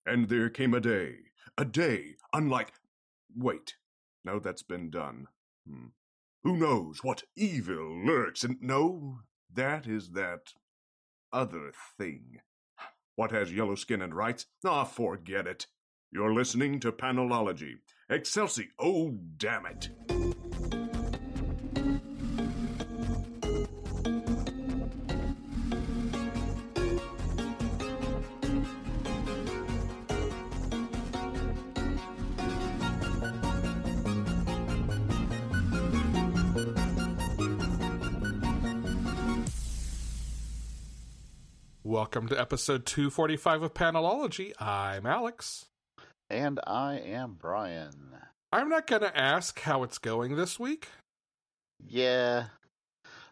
And there came a day unlike... Wait, no, that's been done. Who knows what evil lurks in... No, that is that other thing. What has yellow skin and rights? Ah, forget it. You're listening to Panelology. Excelsi, oh damn it. Welcome to episode 245 of Panelology. I'm Alex. And I am Brian. I'm not going to ask how it's going this week. Yeah.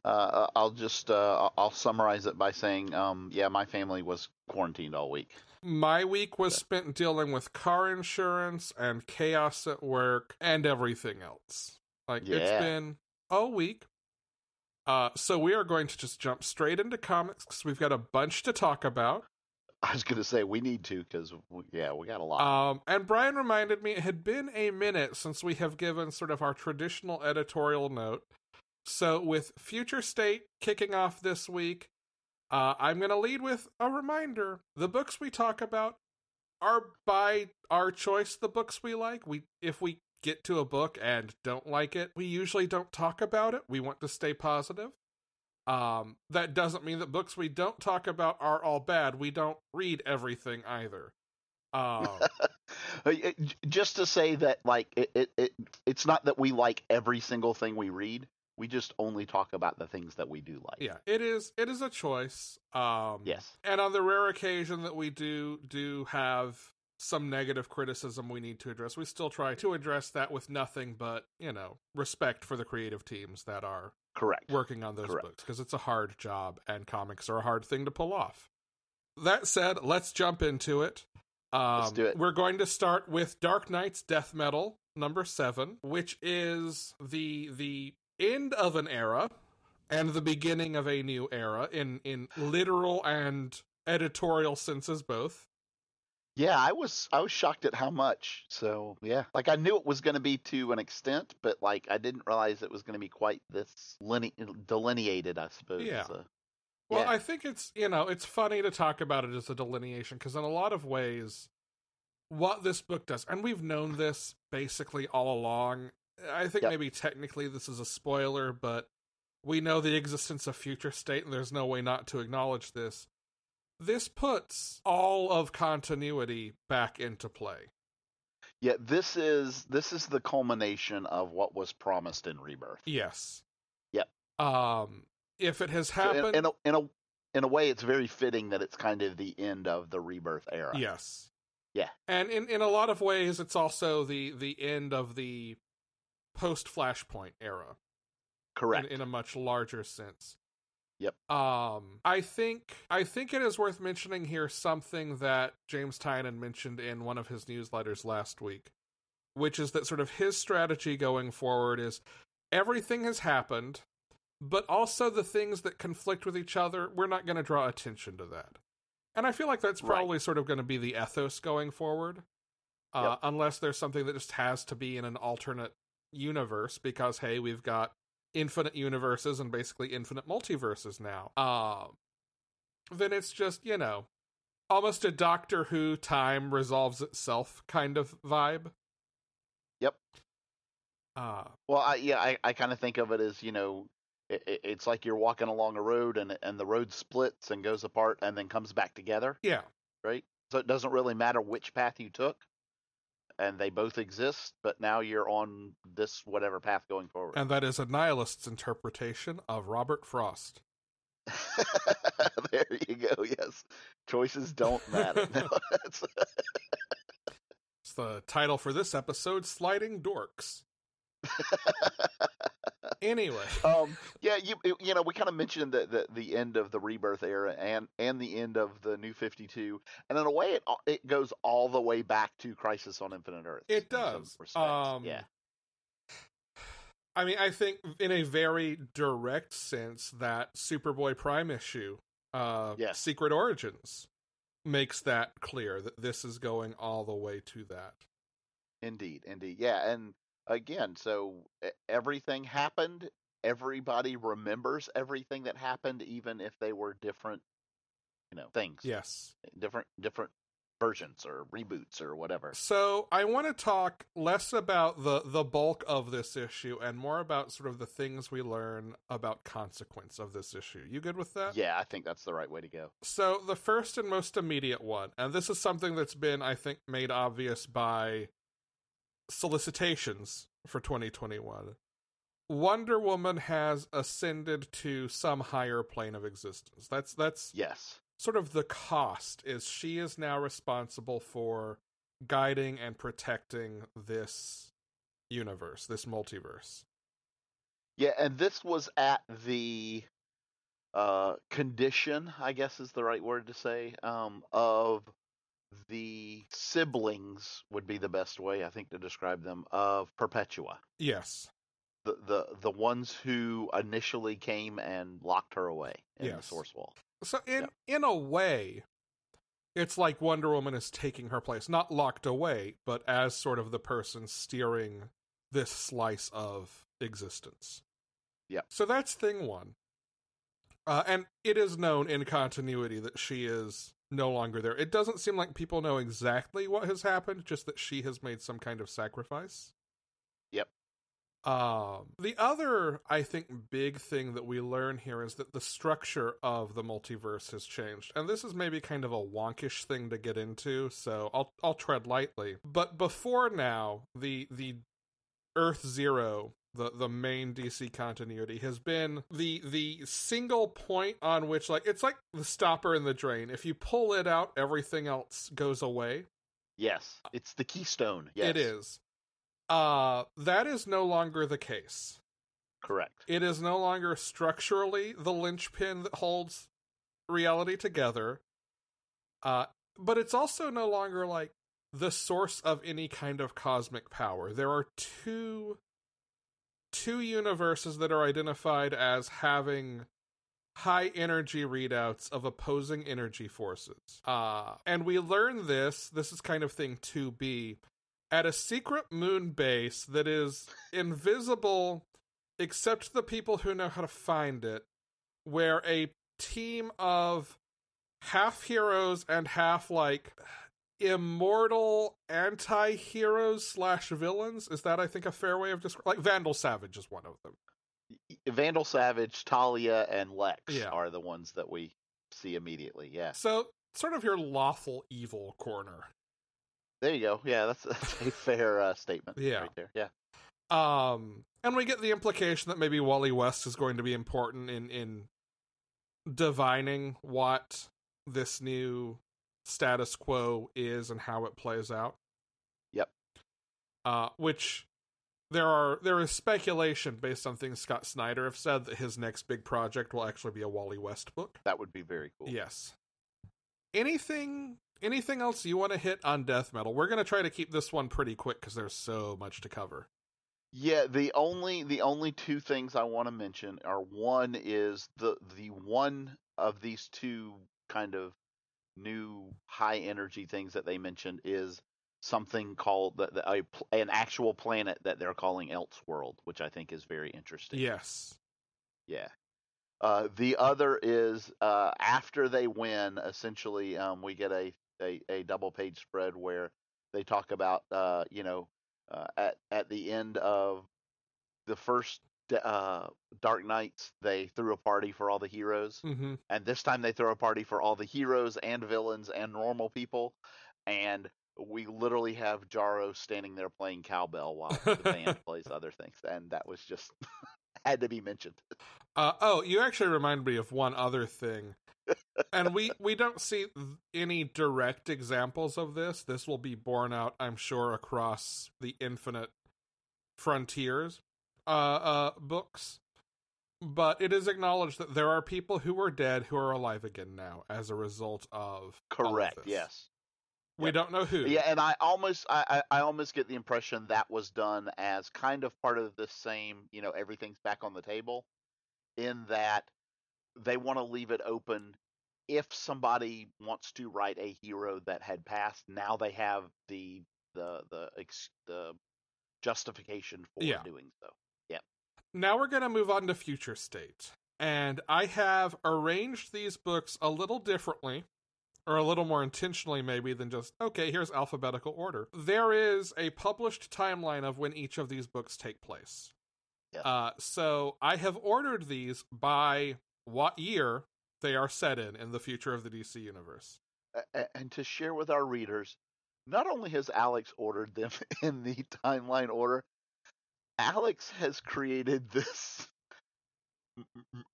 I'll summarize it by saying, my family was quarantined all week. My week was spent dealing with car insurance and chaos at work and everything else. It's been a week. So we are going to just jump straight into comics because we've got a bunch to talk about. I was going to say we need to because, we got a lot. And Brian reminded me it had been a minute since we have given sort of our traditional editorial note. So with Future State kicking off this week, I'm going to lead with a reminder. The books we talk about are by our choice the books we like. If we get to a book and don't like it, we usually don't talk about it. We want to stay positive. That doesn't mean that books we don't talk about are all bad. We don't read everything either. Just to say that, it's not that we like every single thing we read. We just only talk about the things that we do like. Yeah, it is a choice. Yes. And on the rare occasion that we do have some negative criticism we need to address, we still try to address that with nothing but, respect for the creative teams that are working on those books, because it's a hard job and comics are a hard thing to pull off. That said, let's jump into it. Let's do it. We're going to start with Dark Knight's Death Metal, number 7, which is the end of an era and the beginning of a new era in literal and editorial senses both. Yeah, I was shocked at how much. So, yeah. I knew it was going to be to an extent, but, I didn't realize it was going to be quite this delineated, I suppose. Yeah. Well, I think it's, it's funny to talk about it as a delineation, because in a lot of ways, what this book does, and we've known this basically all along. I think maybe technically this is a spoiler, but we know the existence of Future State, and there's no way not to acknowledge this. This puts all of continuity back into play. Yeah, this is the culmination of what was promised in Rebirth. Yes. Yep. If it has happened, so in a way, it's very fitting that it's kind of the end of the Rebirth era. Yes. Yeah. And in a lot of ways, it's also the end of the post-Flashpoint era. Correct. In a much larger sense. Yep. I think it is worth mentioning here something that James Tynion mentioned in one of his newsletters last week, which is that sort of his strategy going forward is everything has happened, but also the things that conflict with each other, we're not going to draw attention to that. And I feel like that's probably sort of going to be the ethos going forward, unless there's something that just has to be in an alternate universe, because, hey, we've got infinite universes and basically infinite multiverses now. Then it's just, almost a Doctor Who time resolves itself kind of vibe. Yep. I kind of think of it as, it's like you're walking along a road and the road splits and goes apart and then comes back together. Yeah. Right? So it doesn't really matter which path you took. And they both exist, but now you're on this whatever path going forward. And that is a nihilist's interpretation of Robert Frost. There you go, yes. Choices don't matter. No, it's the title for this episode, Sliding Dorks. Anyway. We kind of mentioned the end of the Rebirth era and the end of the New 52, and in a way it goes all the way back to Crisis on Infinite Earths. It does. Yeah. I mean, I think in a very direct sense that Superboy Prime issue, Secret Origins, makes that clear, that this is going all the way to that. Indeed. Yeah, and again, so everything happened. Everybody remembers everything that happened, even if they were different, things. Yes. Different versions or reboots or whatever. So I want to talk less about the bulk of this issue and more about sort of the things we learn about consequence of this issue. You good with that? Yeah, I think that's the right way to go. So the first and most immediate one, and this is something that's been, I think, made obvious by solicitations for 2021. Wonder Woman has ascended to some higher plane of existence. That's Yes. sort of the cost, is she is now responsible for guiding and protecting this universe, this multiverse. Yeah, and this was at the condition, I guess is the right word to say, of the siblings would be the best way, I think, to describe them, of Perpetua. Yes. The ones who initially came and locked her away in the Source Wall. So in a way, it's like Wonder Woman is taking her place, not locked away, but as sort of the person steering this slice of existence. Yeah. So that's thing one. And it is known in continuity that she is no longer there. It doesn't seem like people know exactly what has happened, just that she has made some kind of sacrifice. Yep. The other, I think, big thing that we learn here is that the structure of the multiverse has changed. And this is maybe kind of a wonkish thing to get into, so I'll tread lightly. But before now, the Earth Zero, the main DC continuity, has been the single point on which, like, it's like the stopper in the drain. If you pull it out, everything else goes away. Yes. It's the keystone. Yes. It is. That is no longer the case. Correct. It is no longer structurally the linchpin that holds reality together. But it's also no longer like the source of any kind of cosmic power. There are two universes that are identified as having high energy readouts of opposing energy forces. And we learn this is kind of thing 2B, at a secret moon base that is invisible except to the people who know how to find it, where a team of half heroes and half, like, immortal anti-heroes / villains. Is that, I think, a fair way of describing? Like, Vandal Savage is one of them. Vandal Savage, Talia, and Lex Yeah. are the ones that we see immediately. Yeah. So, sort of your lawful evil corner. There you go. Yeah, that's a fair statement. Yeah. Right there. Yeah. And we get the implication that maybe Wally West is going to be important in divining what this new status quo is and how it plays out. Yep. Which there is speculation based on things Scott Snyder have said that his next big project will actually be a Wally West book. That would be very cool. Yes. Anything else you want to hit on Death Metal? We're going to try to keep this one pretty quick because there's so much to cover. Yeah, the only two things I want to mention are, one is the one of these two kind of new high energy things that they mentioned is something called an actual planet that they're calling Elseworld, which I think is very interesting. Yes. Yeah. The other is after they win, essentially, we get a double page spread where they talk about at the end of the first Dark Knights, they threw a party for all the heroes, and this time they throw a party for all the heroes and villains and normal people, and we literally have Jarro standing there playing cowbell while the band plays other things, and that was just had to be mentioned. You actually remind me of one other thing. And we don't see any direct examples of this. This will be borne out, I'm sure, across the Infinite Frontiers books. But it is acknowledged that there are people who were dead who are alive again now as a result of Correct, all of this. yes. We don't know who. Yeah, and I almost get the impression that was done as kind of part of the same, everything's back on the table, in that they want to leave it open if somebody wants to write a hero that had passed, now they have the justification for Yeah. doing so. Yeah. Now we're going to move on to Future State. And I have arranged these books a little differently, or a little more intentionally maybe than just, okay, here's alphabetical order. There is a published timeline of when each of these books take place. Yeah. So I have ordered these by what year they are set in the future of the DC universe. And to share with our readers, not only has Alex ordered them in the timeline order, Alex has created this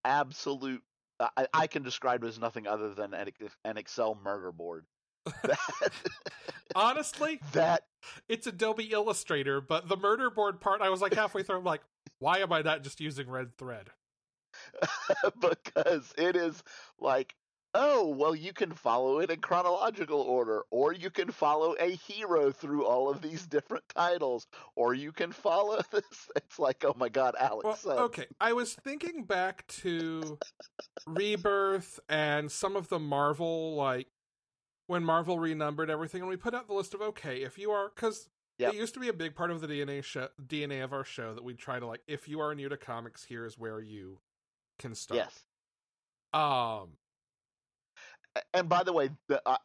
absolute. I can describe it as nothing other than an Excel murder board. Honestly, it's Adobe Illustrator, but the murder board part, I was like halfway through, I'm like, why am I not just using red thread? Because it is like, oh, well, you can follow it in chronological order, or you can follow a hero through all of these different titles, or you can follow this. It's like, oh my God, Alex. Well, okay, I was thinking back to Rebirth and some of the Marvel, like, when Marvel renumbered everything, and we put out the list of, okay, if you are, because it used to be a big part of the DNA of our show that we'd try to, like, if you are new to comics, here's where you can start. Yes. And by the way,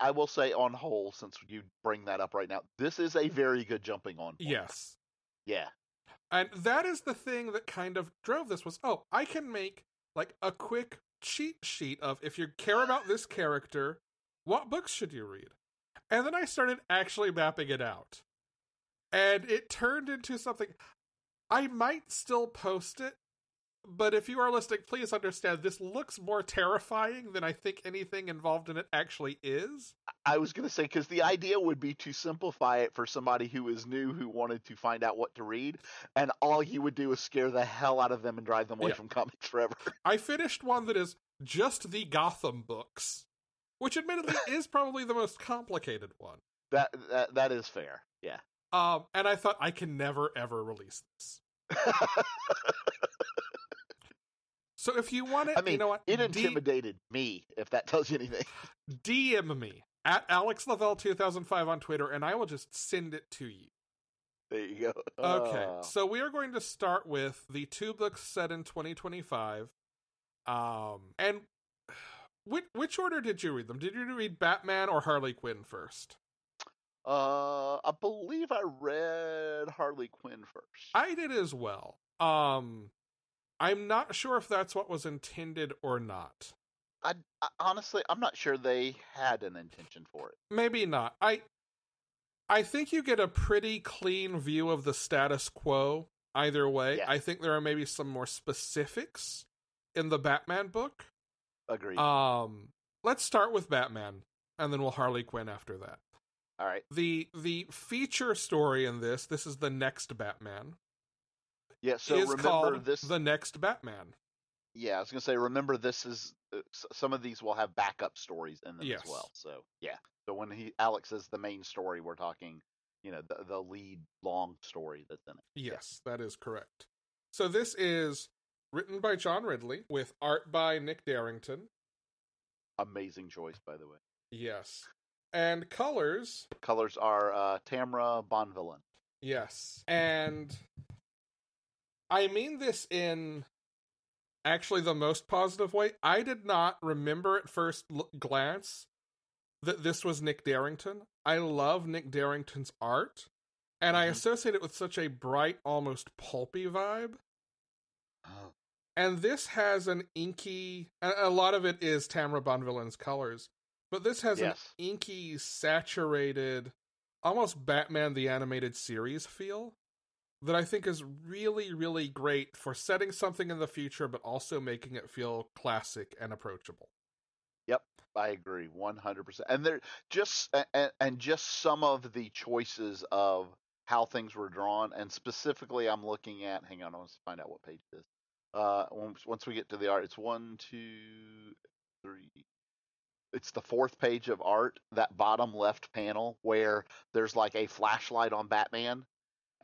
I will say on whole, since you bring that up right now, this is a very good jumping on point. Yes. Yeah. And that is the thing that kind of drove this was, oh, I can make, like, a quick cheat sheet of, if you care about this character, what books should you read? And then I started actually mapping it out. And it turned into something. I might still post it, but if you are listening, please understand this looks more terrifying than I think anything involved in it actually is. I was going to say, because the idea would be to simplify it for somebody who is new, who wanted to find out what to read, and all you would do is scare the hell out of them and drive them away from comics forever. I finished one that is just the Gotham books, which admittedly is probably the most complicated one. That is fair, yeah. And I thought, I can never, ever release this. So if you want it, I mean, you know what? It intimidated me, if that tells you anything. DM me at AlexLavelle2005 on Twitter, and I will just send it to you. There you go. Okay, so we are going to start with the 2 books set in 2025. And which order did you read them? Did you read Batman or Harley Quinn first? I believe I read Harley Quinn first. I did as well. I'm not sure if that's what was intended or not. I honestly, I'm not sure they had an intention for it. Maybe not. I think you get a pretty clean view of the status quo either way. Yeah. I think there are maybe some more specifics in the Batman book. Agreed. Let's start with Batman, and then we'll Harley Quinn after that. All right. The feature story in this is the next Batman. Yeah, so is remember called this. The Next Batman. Yeah, I was going to say, remember this is. Some of these will have backup stories in them as well. So, yeah. So when Alex says the main story, we're talking, the lead long story that's in it. Yes, that is correct. So this is written by John Ridley with art by Nick Darrington. Amazing choice, by the way. Yes. And colors. Colors are Tamra Bonvillain. Yes. And I mean this in actually the most positive way. I did not remember at first glance that this was Nick Darrington. I love Nick Darrington's art, and I associate it with such a bright, almost pulpy vibe. Oh. And this has an inky, a lot of it is Tamra Bonvillain's colors, but this has an inky, saturated, almost Batman the Animated Series feel that I think is really, really great for setting something in the future, but also making it feel classic and approachable. Yep, I agree 100%. And they're just some of the choices of how things were drawn, and specifically, I'm looking at. Hang on, I want to find out what page it is. Once we get to the art, it's 1, 2, 3. It's the 4th page of art. That bottom left panel where there's like a flashlight on Batman.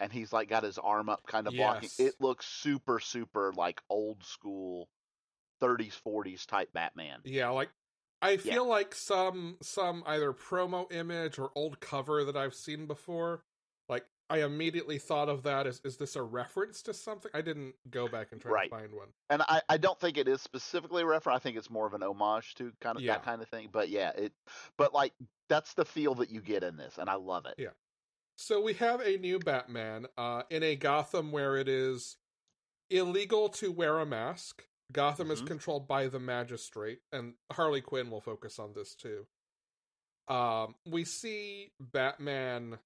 And he's like got his arm up kind of blocking. It looks super, super like old school 30s, 40s type Batman. Yeah, like I feel like some either promo image or old cover that I've seen before, like I immediately thought of that as, is this a reference to something? I didn't go back and try to find one. And I don't think it is specifically a reference. I think it's more of an homage to kind of that kind of thing. But yeah, but like that's the feel that you get in this, and I love it. Yeah. So we have a new Batman in a Gotham where it is illegal to wear a mask. Gotham is controlled by the Magistrate, and Harley Quinn will focus on this too. We see Batman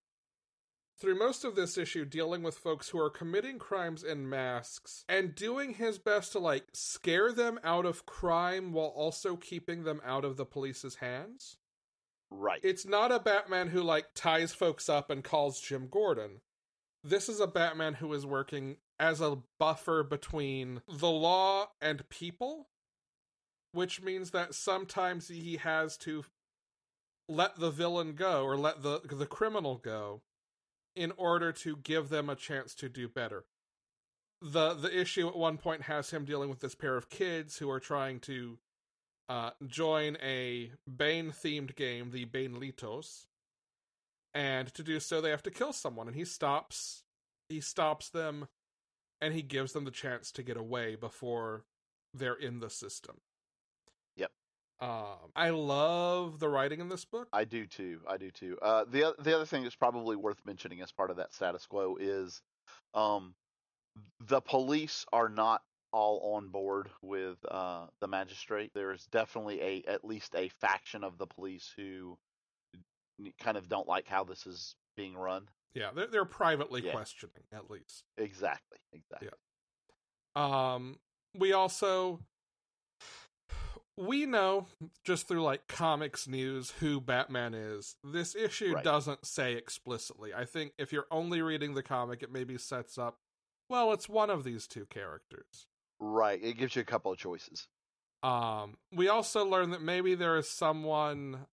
through most of this issue dealing with folks who are committing crimes in masks and doing his best to like scare them out of crime while also keeping them out of the police's hands. Right. It's not a Batman who like ties folks up and calls Jim Gordon. This is a Batman who is working as a buffer between the law and people, which means that sometimes he has to let the villain go or let the criminal go in order to give them a chance to do better. The issue at one point has him dealing with this pair of kids who are trying to join a Bane-themed game, the Banelitos, and to do so they have to kill someone, and he stops them, and he gives them the chance to get away before they're in the system. Yep. I love the writing in this book. I do too. The other thing that's probably worth mentioning as part of that status quo is the police are not all on board with the Magistrate. There's definitely at least a faction of the police who kind of don't like how this is being run. Yeah, they're privately questioning, at least. Exactly. Yeah. We know, just through like comics news, who Batman is. This issue doesn't say explicitly. I think if you're only reading the comic, it maybe sets up, well, it's one of these two characters. Right, it gives you a couple of choices. We also learn that maybe there is someone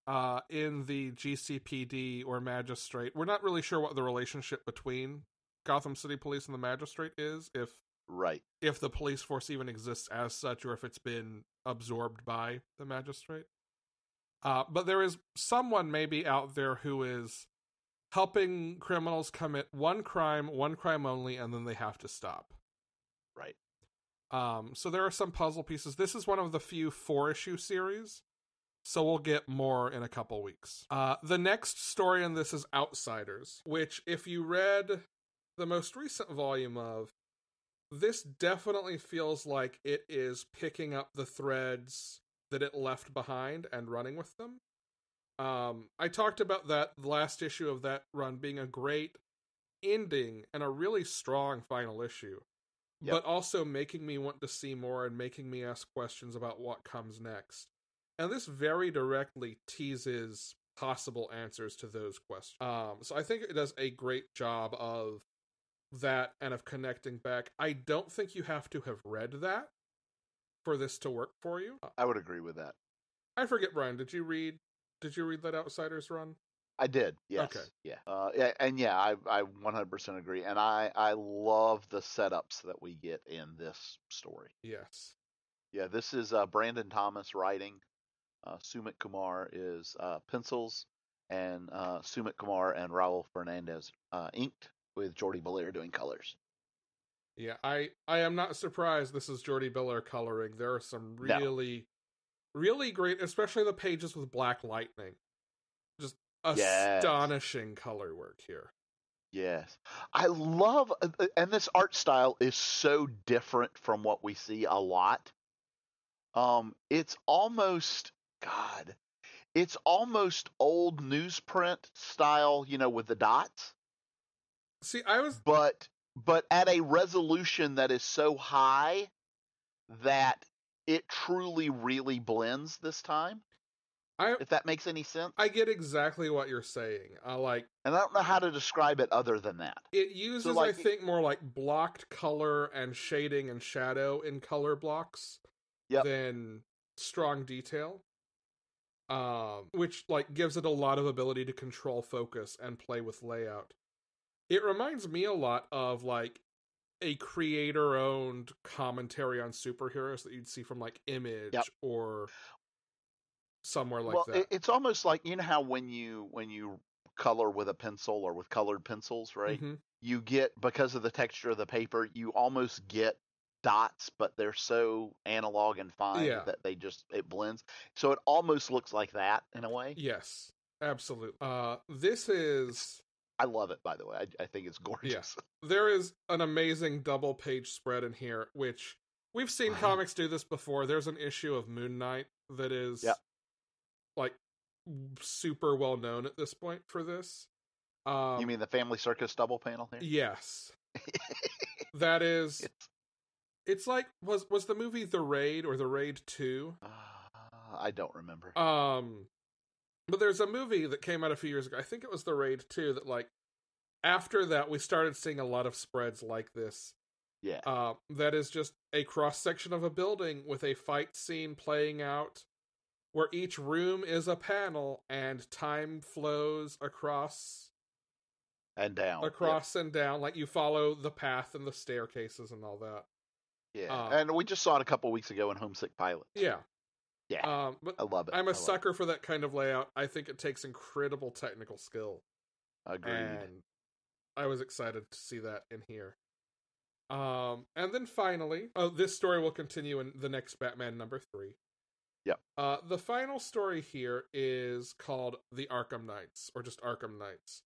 in the GCPD or Magistrate. We're not really sure what the relationship between Gotham City Police and the Magistrate is, if the police force even exists as such, or if it's been absorbed by the Magistrate. But there is someone maybe out there who is helping criminals commit one crime only, and then they have to stop. Right. So there are some puzzle pieces. This is one of the few 4-issue series, so we'll get more in a couple weeks. The next story in this is Outsiders, which if you read the most recent volume of, this definitely feels like it is picking up the threads that it left behind and running with them. I talked about that last issue of that run being a great ending and a really strong final issue. Yep. But also making me want to see more and making me ask questions about what comes next. And this very directly teases possible answers to those questions. So I think it does a great job of that and of connecting back. I don't think you have to have read that for this to work for you. I would agree with that. I forget, Brian, did you read that Outsiders run? I did, yes. Okay. Yeah. I 100% agree. And I love the setups that we get in this story. Yes. Yeah, this is Brandon Thomas writing. Sumit Kumar is pencils, and Sumit Kumar and Raul Fernandez inked, with Jordi Belair doing colors. Yeah, I am not surprised this is Jordi Belair coloring. There are some really great, especially the pages with Black Lightning. Just astonishing color work here. Yes. I love, and this art style is so different from what we see a lot. It's almost old newsprint style, with the dots. See, but at a resolution that is so high that it truly really blends this time. If that makes any sense. I get exactly what you're saying. And I don't know how to describe it other than that. It uses, I think, more like blocked color and shading and shadow in color blocks than strong detail. Which gives it a lot of ability to control focus and play with layout. It reminds me a lot of a creator-owned commentary on superheroes that you'd see from Image or somewhere like Well, that. it's almost like, you know how when you color with a pencil or with colored pencils, right? Mm-hmm. You get, because of the texture of the paper, you almost get dots, but they're so analog and fine Yeah. that it blends. So it almost looks like that in a way. Yes, absolutely. This is I love it, by the way. I think it's gorgeous. Yeah. There is an amazing double page spread in here, which we've seen comics do this before. There's an issue of Moon Knight that is Yep. like super well known at this point for this. You mean the Family Circus double panel here? Yes. That is it's like was the movie The Raid or The Raid 2? I don't remember. But there's a movie that came out a few years ago. I think it was The Raid 2 that, like, after that we started seeing a lot of spreads like this. Yeah. That is just a cross section of a building with a fight scene playing out where each room is a panel and time flows across and down. And down, like you follow the path and the staircases and all that. Yeah. And we just saw it a couple weeks ago in Homesick Pilot. Yeah. Yeah. But I love it. I'm a sucker for that kind of layout. I think it takes incredible technical skill. Agreed. And I was excited to see that in here. And then finally, this story will continue in the next Batman number 3. Yep. The final story here is called The Arkham Knights, or just Arkham Knights.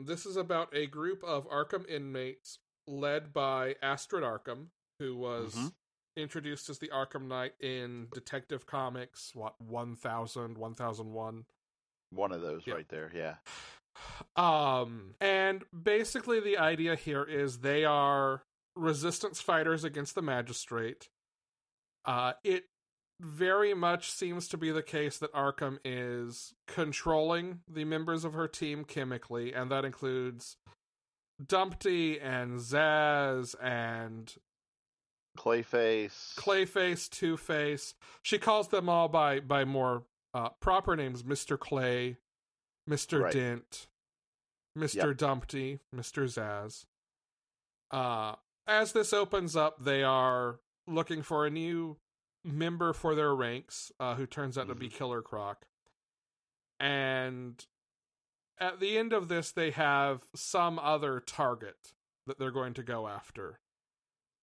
This is about a group of Arkham inmates led by Astrid Arkham, who was introduced as the Arkham Knight in Detective Comics, 1000, 1001? One of those right there, yeah. And basically the idea here is they are resistance fighters against the Magistrate. It very much seems to be the case that Arkham is controlling the members of her team chemically, and that includes Dumpty and Zaz and Clayface, Two-Face. She calls them all by more proper names: Mr. Clay, Mr. Dent, Mr. Dumpty, Mr. Zaz. As this opens up, they are looking for a new member for their ranks, who turns out to be Killer Croc. And at the end of this, they have some other target that they're going to go after.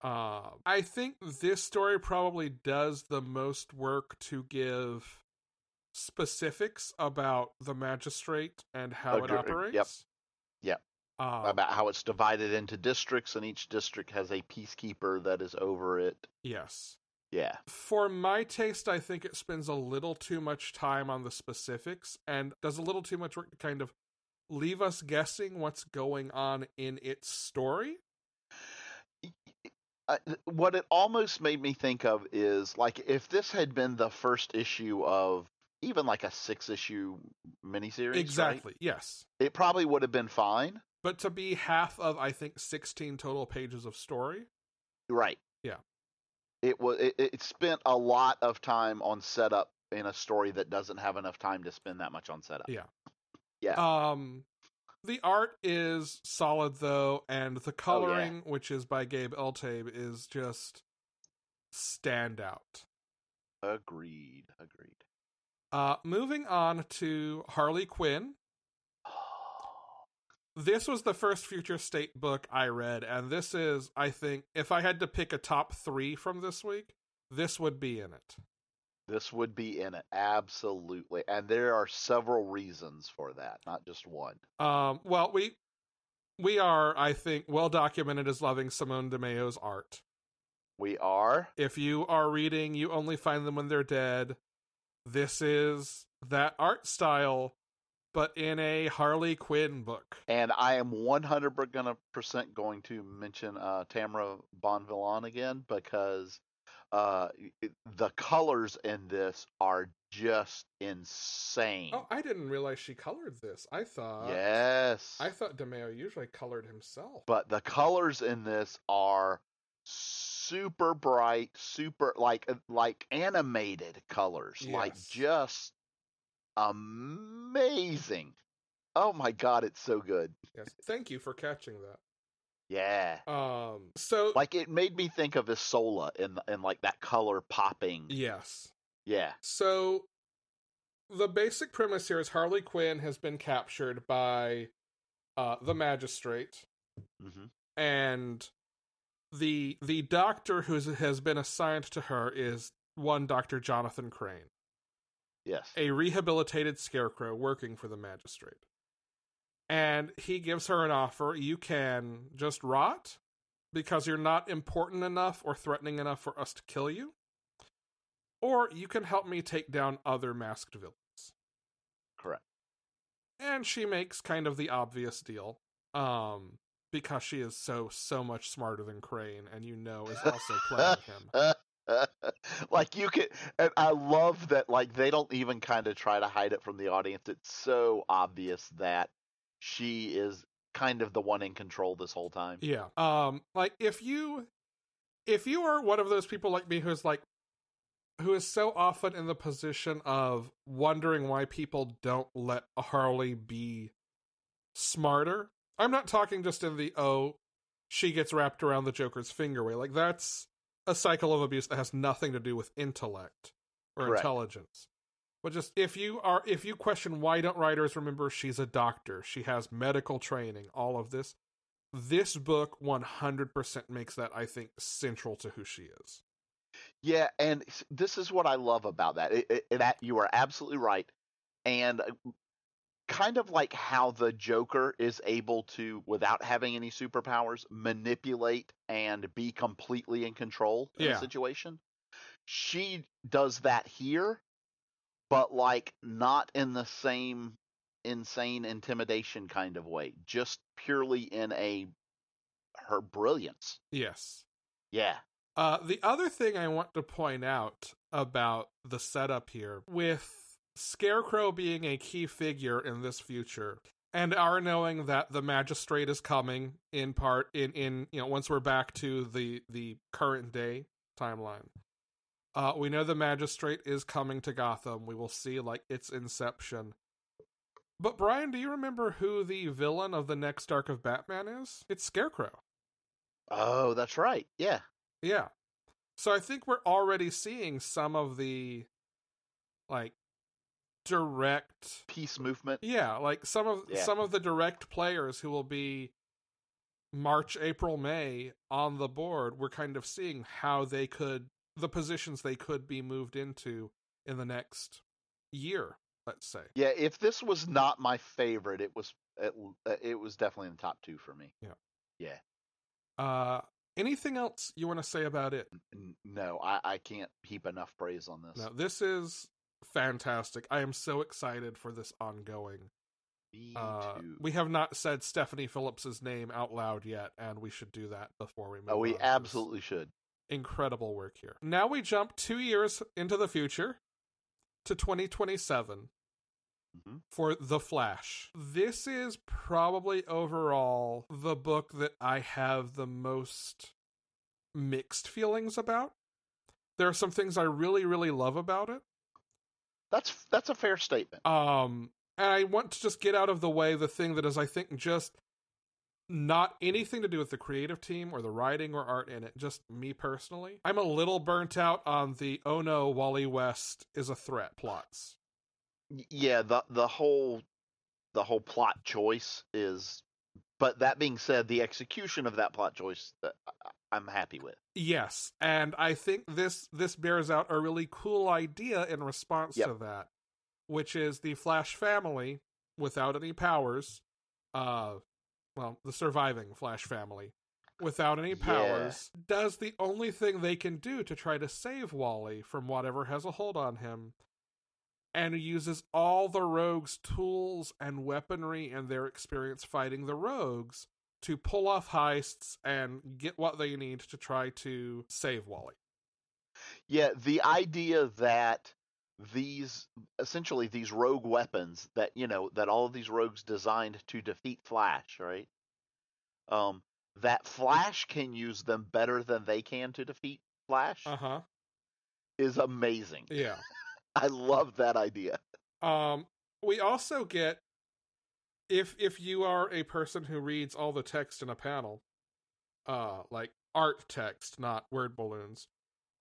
I think this story probably does the most work to give specifics about the Magistrate and how it operates. Yep. About how it's divided into districts, and each district has a peacekeeper that is over it. Yes. Yeah. For my taste, I think it spends a little too much time on the specifics and does a little too much work to kind of leave us guessing what's going on in its story. What it almost made me think of is, like, if this had been the first issue of even like a 6-issue miniseries. Exactly, right? Yes. It probably would have been fine. But to be half of, I think, 16 total pages of story. Right. Yeah. It spent a lot of time on setup in a story that doesn't have enough time to spend that much on setup. Yeah. Yeah. The art is solid, though, and the coloring, which is by Gabe Eltaeb, is just standout. Agreed. Moving on to Harley Quinn. This was the first Future State book I read, and this is, I think, if I had to pick a top 3 from this week, this would be in it. This would be in it, absolutely. And there are several reasons for that, not just one. Well, we are, I think, well documented as loving Simone DeMeo's art. We are. If you are reading You Only Find Them When They're Dead, this is that art style, but in a Harley Quinn book. And I am 100% going to mention Tamara Bonvillain again, because the colors in this are just insane. Oh, I didn't realize she colored this. Yes. I thought DeMeo usually colored himself. But the colors in this are super bright, super like animated colors, like just amazing. Oh my God, it's so good. Yes. Thank you for catching that. Yeah. So like it made me think of Isola in like that color popping. Yes. Yeah. So the basic premise here is Harley Quinn has been captured by the magistrate, Mm-hmm. and the doctor who has been assigned to her is one Dr. Jonathan Crane, Yes. a rehabilitated scarecrow working for the magistrate. And he gives her an offer. You can just rot because you're not important enough or threatening enough for us to kill you, or you can help me take down other masked villains. Correct. And she makes kind of the obvious deal, because she is so much smarter than Crane, and is also playing him. Like you could, and I love that. Like they don't even kind of try to hide it from the audience. It's so obvious that she is kind of the one in control this whole time. Yeah. Like if you are one of those people like me who is so often in the position of wondering why people don't let Harley be smarter. I'm not talking just in the, she gets wrapped around the Joker's finger way. Like, that's a cycle of abuse that has nothing to do with intellect or Correct. intelligence. But just, if you question why don't writers remember she's a doctor, she has medical training, all of this book 100% makes that, I think, central to who she is. Yeah, and this is what I love about that. You are absolutely right. And kind of like how the Joker is able to, without having any superpowers, manipulate and be completely in control in a situation. She does that here, but like not in the same insane intimidation kind of way, just purely in her brilliance. Yes. Yeah. The other thing I want to point out about the setup here, with Scarecrow being a key figure in this future, and our knowing that the magistrate is coming in part in once we're back to the current day timeline. We know the magistrate is coming to Gotham. We will see like its inception. But Brian, do you remember who the villain of the next arc of Batman is? It's Scarecrow. Oh, that's right. Yeah. Yeah. So I think we're already seeing some of the like direct peace movement. Yeah, like some of the direct players who will be March, April, May on the board. We're kind of seeing how the positions they could be moved into in the next year, let's say. Yeah, if this was not my favorite, it was definitely in the top 2 for me. Yeah. Yeah. Anything else you want to say about it? No, I can't heap enough praise on this. No, this is fantastic. I am so excited for this ongoing. Me too. We have not said Stephanie Phillips's name out loud yet, and we should do that before we move on. Oh, we absolutely should. Incredible work here. Now we jump 2 years into the future to 2027 for The Flash. This is probably overall the book that I have the most mixed feelings about. There are some things I really, really love about it. That's a fair statement. And I want to just get out of the way the thing that is, I think, just not anything to do with the creative team or the writing or art in it, just me personally. I'm a little burnt out on the oh no, Wally West is a threat plots. Yeah, the whole plot choice is, but that being said, the execution of that plot choice I'm happy with. Yes, and I think this bears out a really cool idea in response to that, which is the Flash family without any powers, the surviving Flash family without any powers, does the only thing they can do to try to save Wally from whatever has a hold on him, and uses all the Rogues' tools and weaponry and their experience fighting the Rogues to pull off heists and get what they need to try to save Wally. Yeah, the idea that these rogue weapons that that all of these rogues designed to defeat Flash, right? That Flash can use them better than they can to defeat Flash. Is amazing. Yeah. I love that idea. We also get, if you are a person who reads all the text in a panel, like art text, not word balloons,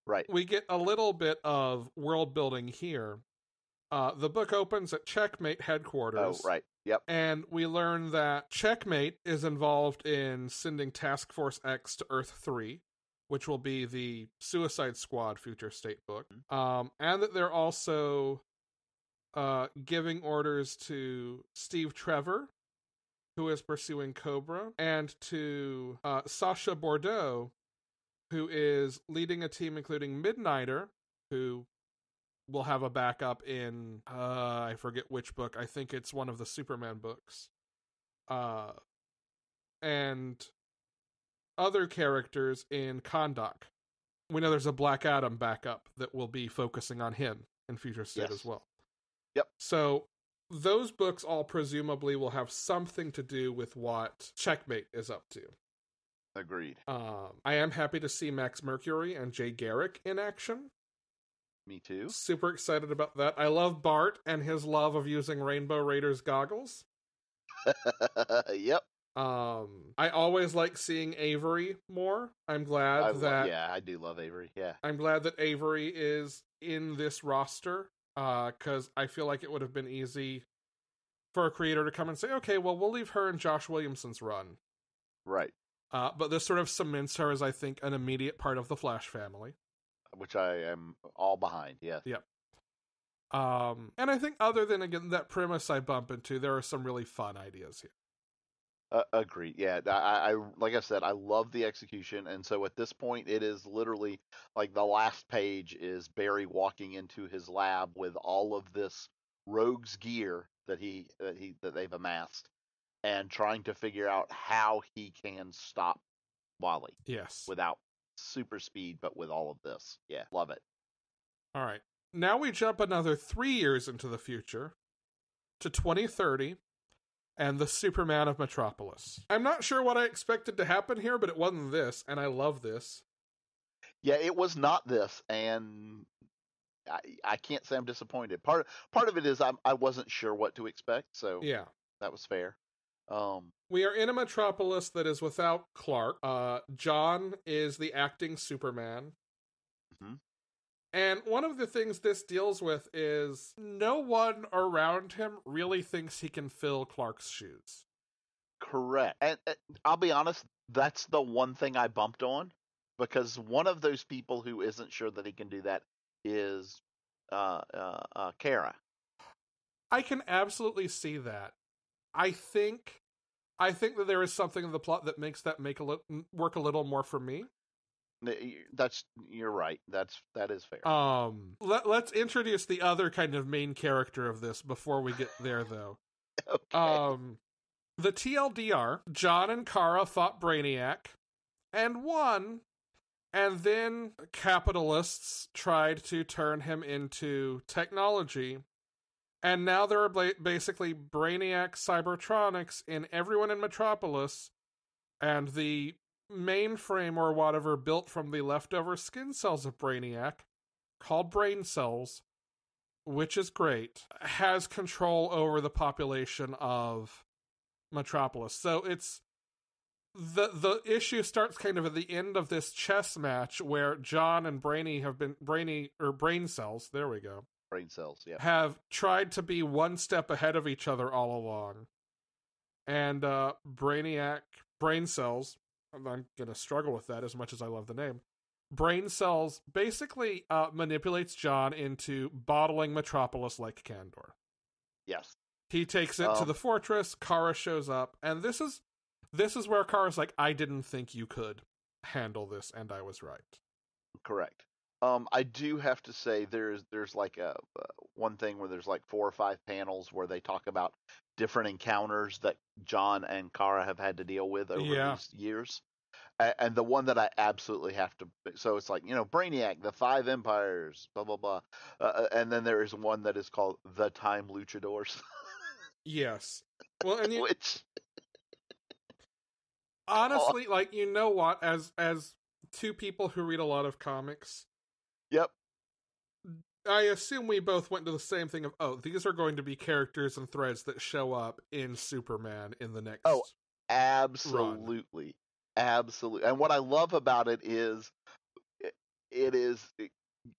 right? We get a little bit of world building here, The book opens at Checkmate headquarters. Oh, right. Yep. And we learn that Checkmate is involved in sending Task Force X to Earth 3, which will be the Suicide Squad future state book. And that they're also giving orders to Steve Trevor, who is pursuing Cobra, and to Sasha Bordeaux, who is leading a team including Midnighter, who will have a backup in, I forget which book. I think it's one of the Superman books. And other characters in Kondak. We know there's a Black Adam backup that will be focusing on him in Future State as well. Yep. So those books all presumably will have something to do with what Checkmate is up to. Agreed. I am happy to see Max Mercury and Jay Garrick in action. Me too. Super excited about that. I love Bart and his love of using Rainbow Raiders goggles. Yep. I always like seeing Avery more. I'm glad I do love Avery. Yeah. I'm glad that Avery is in this roster. Because I feel like it would have been easy for a creator to come and say, okay, well, we'll leave her in Josh Williamson's run. Right. But this sort of cements her as, I think, an immediate part of the Flash family. Which I am all behind, yes. Yep. And I think other than, again, that premise I bump into, there are some really fun ideas here. Agreed. Yeah, I like I said, I love the execution, and so at this point, it is literally like the last page is Barry walking into his lab with all of this rogue's gear that they've amassed, and trying to figure out how he can stop Wally. Yes. Without super speed, but with all of this. Yeah, love it. All right. Now we jump another 3 years into the future to 2030. And the Superman of Metropolis. I'm not sure what I expected to happen here, but it wasn't this, and I love this. Yeah, it was not this, and I can't say I'm disappointed. Part of it is I wasn't sure what to expect, so yeah, that was fair. We are in a Metropolis that is without Clark. John is the acting Superman. Mm-hmm. And one of the things this deals with is no one around him really thinks he can fill Clark's shoes. Correct. And I'll be honest, that's the one thing I bumped on, because one of those people who isn't sure that he can do that is Kara. I can absolutely see that. I think that there is something in the plot that makes that work a little more for me. You're right. That is fair. Let's introduce the other kind of main character of this before we get there, though. Okay. The TLDR, John and Kara fought Brainiac and won, and then capitalists tried to turn him into technology, and now there are basically Brainiac Cybertronics in everyone in Metropolis, and the mainframe or whatever built from the leftover skin cells of Brainiac, called brain cells, which is great, has control over the population of Metropolis. So it's the issue starts kind of at the end of this chess match where John and Brain cells, there we go. Brain cells, yeah. Have tried to be one step ahead of each other all along. And brain cells, I'm going to struggle with that as much as I love the name. Brain cells basically manipulates John into bottling Metropolis like Kandor. Yes. He takes it to the fortress, Kara shows up, and this is where Kara's like, I didn't think you could handle this, and I was right. Correct. I do have to say there's like a one thing where there's like 4 or 5 panels where they talk about different encounters that John and Kara have had to deal with over these years. And the one that I absolutely have to, so it's like, Brainiac, the 5 empires, blah, blah, blah. And then there is one that is called The Time Luchadors. Yes. Well, and which honestly, like, what, as two people who read a lot of comics. Yep. I assume we both went to the same thing of, these are going to be characters and threads that show up in Superman in the next absolutely. run. Absolutely. And what I love about it is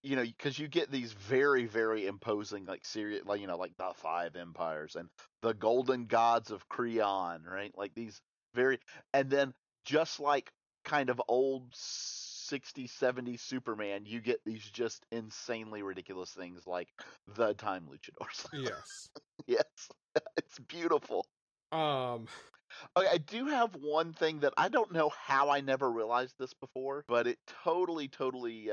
because you get these very, very imposing, like serious, like like the Five Empires and the Golden Gods of Creon, right? Like these very, and then just like kind of old 60s, 70s Superman, you get these just insanely ridiculous things like the Time Luchadors. Yes. Yes, it's beautiful. Okay, I do have one thing that I don't know how I never realized this before, but it totally, totally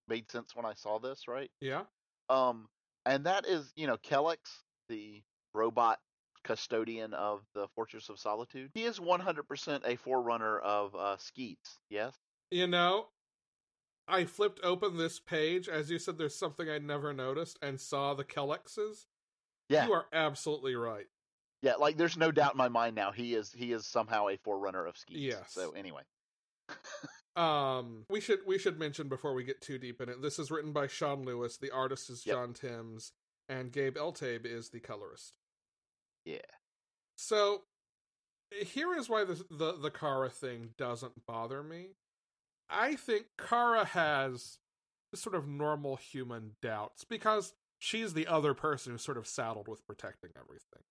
made sense when I saw this, right? Yeah. And that is, Kellex, the robot custodian of the Fortress of Solitude. He is 100% a forerunner of Skeets, yes? I flipped open this page. As you said, there's something I'd never noticed and saw the Kellexes. Yeah. You are absolutely right. Yeah, like there's no doubt in my mind now he is somehow a forerunner of Skeets. Yes. So anyway. We should mention before we get too deep in it, this is written by Sean Lewis, the artist is John Timms, and Gabe Eltabe is the colorist. Yeah. So here is why the Kara thing doesn't bother me. I think Kara has sort of normal human doubts because she's the other person who's sort of saddled with protecting everything.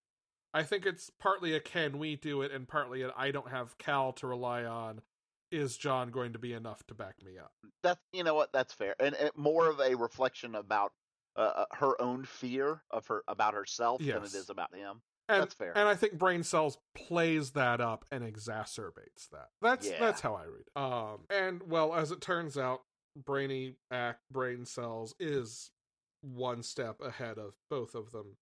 I think it's partly a can we do it and partly a I don't have Cal to rely on. Is John going to be enough to back me up? That's, what, that's fair. And more of a reflection about her own fear about herself than it is about him. That's fair. And I think Brain Cells plays that up and exacerbates that. That's how I read it. And well, as it turns out, Brain Cells is one step ahead of both of them.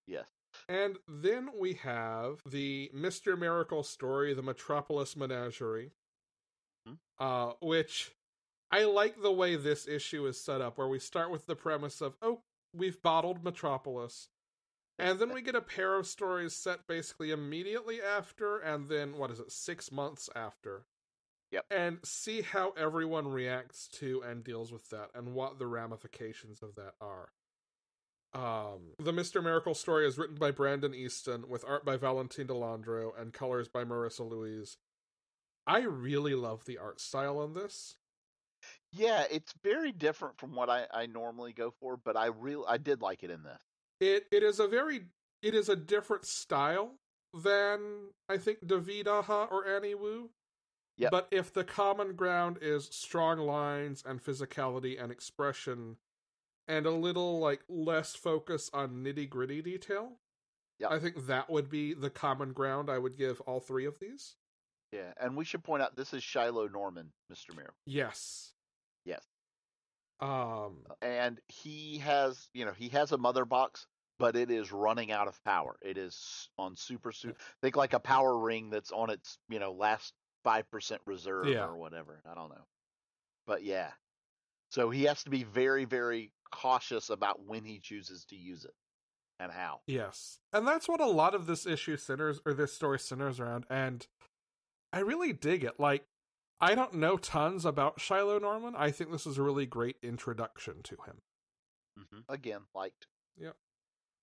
Yes. And then we have the Mr. Miracle story, the Metropolis Menagerie, which I like the way this issue is set up, where we start with the premise of, we've bottled Metropolis. And then we get a pair of stories set basically immediately after, and then, 6 months after. Yep. And see how everyone reacts to and deals with that, and what the ramifications of that are. The Mr. Miracle story is written by Brandon Easton, with art by Valentin Delandro, and colors by Marissa Louise. I really love the art style in this. Yeah, it's very different from what I normally go for, but I did like it in this. It is a different style than I think David Aha or Annie Wu. Yep. But if the common ground is strong lines and physicality and expression and a little less focus on nitty-gritty detail, I think that would be the common ground I would give all three of these. Yeah, and we should point out this is Shiloh Norman, Mr. Miracle. Yes. Yes. And he has a mother box, but it is running out of power. It is on think like a power ring that's on its, last 5% reserve or whatever. I don't know. But yeah. So he has to be very, very cautious about when he chooses to use it and how. Yes. And that's what a lot of this this story centers around, and I really dig it. I don't know tons about Shiloh Norman. I think this is a really great introduction to him. Mm-hmm. Again, liked. Yep.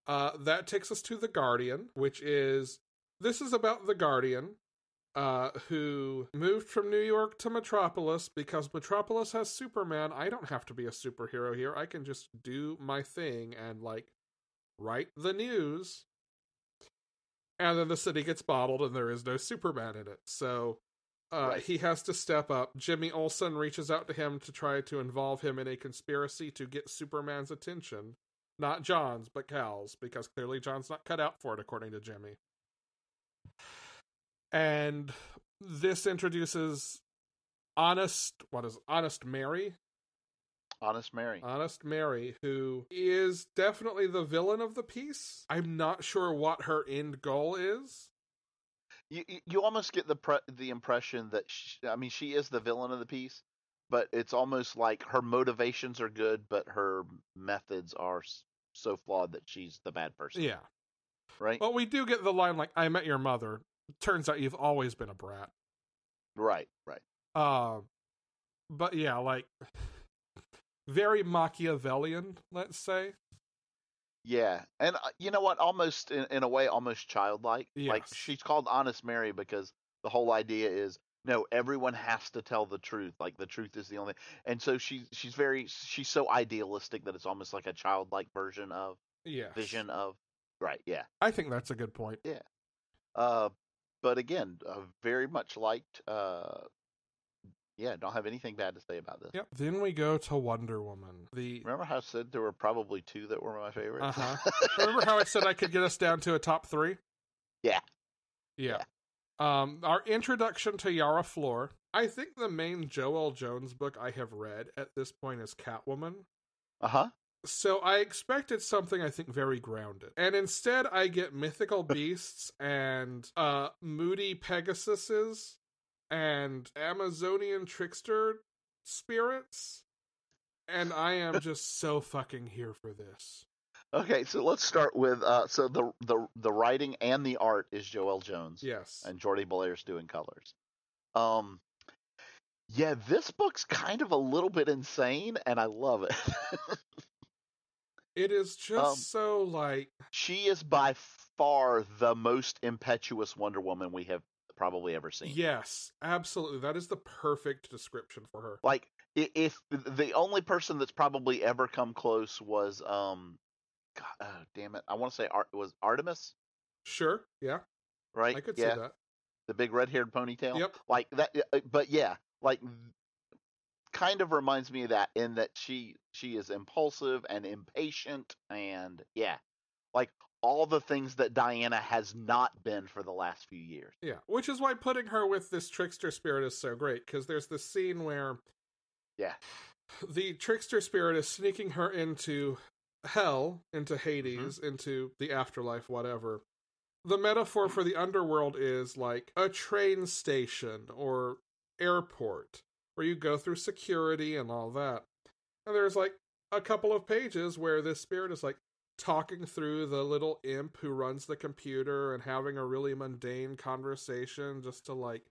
That takes us to The Guardian, this is about The Guardian, who moved from New York to Metropolis because Metropolis has Superman. I don't have to be a superhero here. I can just do my thing and, write the news. And then the city gets bottled and there is no Superman in it. So he has to step up. Jimmy Olsen reaches out to him to try to involve him in a conspiracy to get Superman's attention. Not John's, but Cal's, because clearly John's not cut out for it, according to Jimmy. And this introduces Honest Mary? Honest Mary. Honest Mary, who is definitely the villain of the piece. I'm not sure what her end goal is. You almost get the impression that she is the villain of the piece, but it's almost like her motivations are good, but her methods are so flawed that she's the bad person. Yeah. Right? Well, we do get the line, I met your mother. Turns out you've always been a brat. Right. But yeah, very Machiavellian, let's say. Yeah, and you know what? Almost in a way, almost childlike. Yes. She's called Honest Mary because the whole idea is no, everyone has to tell the truth. Like the truth is the only. And so she's so idealistic that it's almost like a childlike version of Yes. vision of. Right. Yeah. I think that's a good point. Yeah. Uh, but again, very much liked. Yeah, don't have anything bad to say about this. Yep. Then we go to Wonder Woman. Remember how I said there were probably 2 that were my favorites? Remember how I said I could get us down to a top 3? Yeah. Yeah. Our introduction to Yara Flor. I think the main Joelle Jones book I have read at this point is Catwoman. Uh-huh. So I expected something, I think, very grounded. And instead I get mythical beasts and moody Pegasuses and Amazonian trickster spirits. And I am just so fucking here for this. Okay, so let's start with so the writing and the art is Joelle Jones. Yes. And Jordi Belaire's doing colors. Yeah, this book's kind of a little bit insane, and I love it. It is just so like... She is by far the most impetuous Wonder Woman we have probably ever seen. Yes, absolutely. That is the perfect description for her. Like, if the only person that's probably ever come close was, God, oh, damn it, I want to say was Artemis? Sure, yeah. Right? I could see that. The big red-haired ponytail? Yep. Like, that, but yeah, like... kind of reminds me of that in that she is impulsive and impatient and like all the things that Diana has not been for the last few years. Yeah, which is why putting her with this trickster spirit is so great, because there's this scene where the trickster spirit is sneaking her into hell, into Hades, into the afterlife, whatever. The metaphor for the underworld is like a train station or airport, where you go through security and all that. And there's like a couple of pages where this spirit is like talking through the little imp who runs the computer and having a really mundane conversation just to like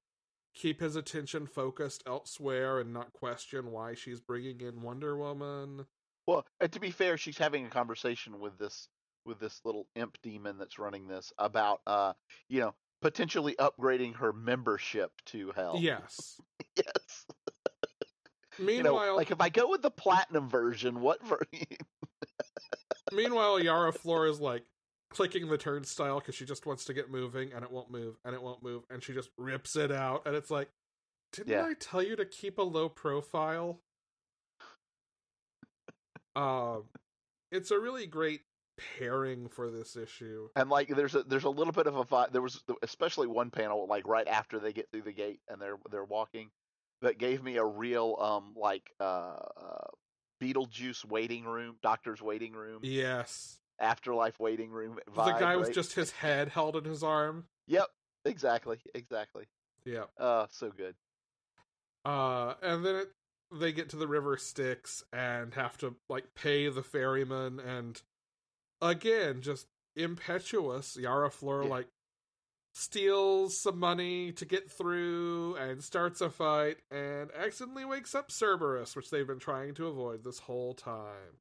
keep his attention focused elsewhere and not question why she's bringing in Wonder Woman. Well, and to be fair, she's having a conversation with this little imp demon that's running this about potentially upgrading her membership to hell. Yes. Yes. Meanwhile, like if I go with the platinum version, what version? Meanwhile, Yara Flor is like clicking the turnstile because she just wants to get moving, and it won't move, and it won't move, and she just rips it out, and it's like, didn't I tell you to keep a low profile? It's a really great pairing for this issue. And like there's a little bit of a vibe. There was especially one panel like right after they get through the gate and they're walking that gave me a real Beetlejuice waiting room, doctor's waiting room. Yes. Afterlife waiting room vibe. The guy with just his head held in his arm. Yep. Exactly. Yep. So good. And then they get to the river Styx and have to like pay the ferryman, and again, just impetuous. Yara Flor like steals some money to get through and starts a fight and accidentally wakes up Cerberus, which they've been trying to avoid this whole time.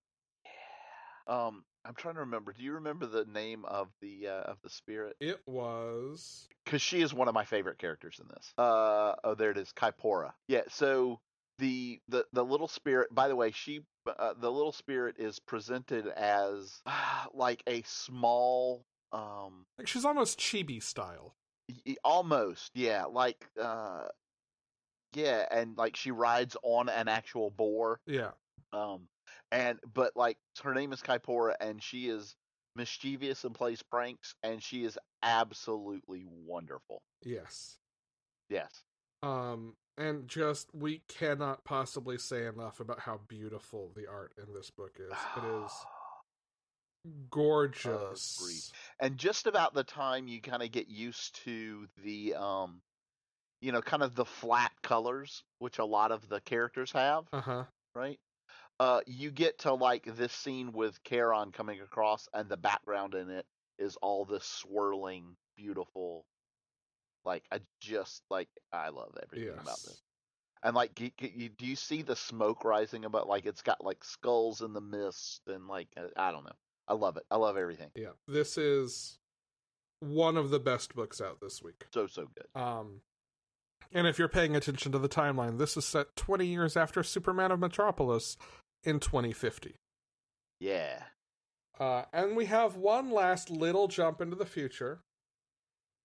I'm trying to remember. Do you remember the name of the spirit? It was, because she is one of my favorite characters in this. There it is, Kaipora. Yeah. So the little spirit. By the way, the little spirit is presented as like a small. Like she's almost chibi style. Almost, yeah. Like, and like she rides on an actual boar. Yeah. But like her name is Kaipora, and she is mischievous and plays pranks, and she is absolutely wonderful. Yes. Yes. And just we cannot possibly say enough about how beautiful the art in this book is. It is gorgeous. And just about the time you kind of get used to the kind of the flat colors which a lot of the characters have, right? You get to like this scene with Charon coming across, and the background in it is all this swirling, beautiful. Like I love everything about this. And like, do you see the smoke rising about? Like, it's got like skulls in the mist, and like I don't know. I love it. I love everything. Yeah, this is one of the best books out this week. So good. And if you're paying attention to the timeline, this is set 20 years after Superman of Metropolis in 2050. Yeah. And we have one last little jump into the future.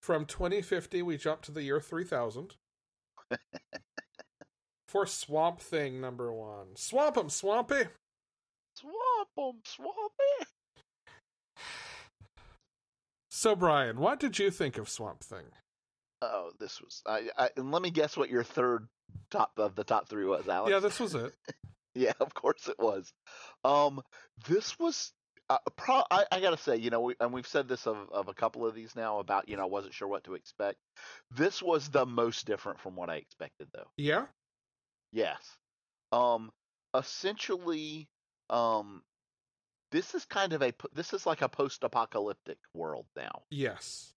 From 2050, we jump to the year 3000. For Swamp Thing #1. Swamp 'em, Swampy! Swamp 'em, Swampy! So, Brian, what did you think of Swamp Thing? Oh, this was... and let me guess what your third top of the top three was, Alex. Yeah, this was it. Yeah, of course it was. This was... I gotta say, we've said this of a couple of these now about, I wasn't sure what to expect. This was the most different from what I expected, though. Yeah? Yes. Essentially, this is this is like a post-apocalyptic world now. Yes.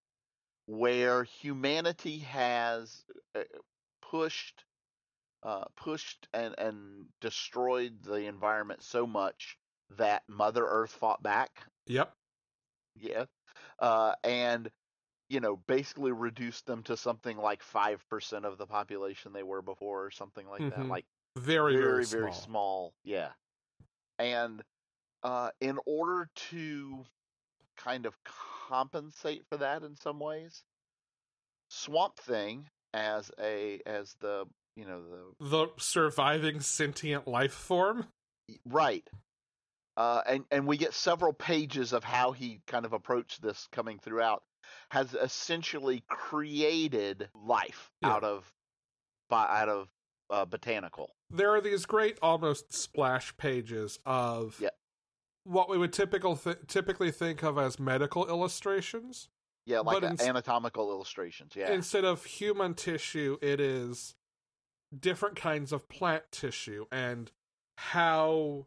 Where humanity has pushed and destroyed the environment so much that Mother Earth fought back. Yep. Yeah. And, basically reduced them to something like 5% of the population they were before or something like that. Like very, very, very very small. Yeah. And in order to kind of compensate for that in some ways, Swamp Thing as the surviving sentient life form. Right. And we get several pages of how he kind of approached this coming throughout, has essentially created life out of botanical. There are these great almost splash pages of what we would typically think of as medical illustrations. Yeah, like anatomical illustrations, yeah. Instead of human tissue, it is different kinds of plant tissue and how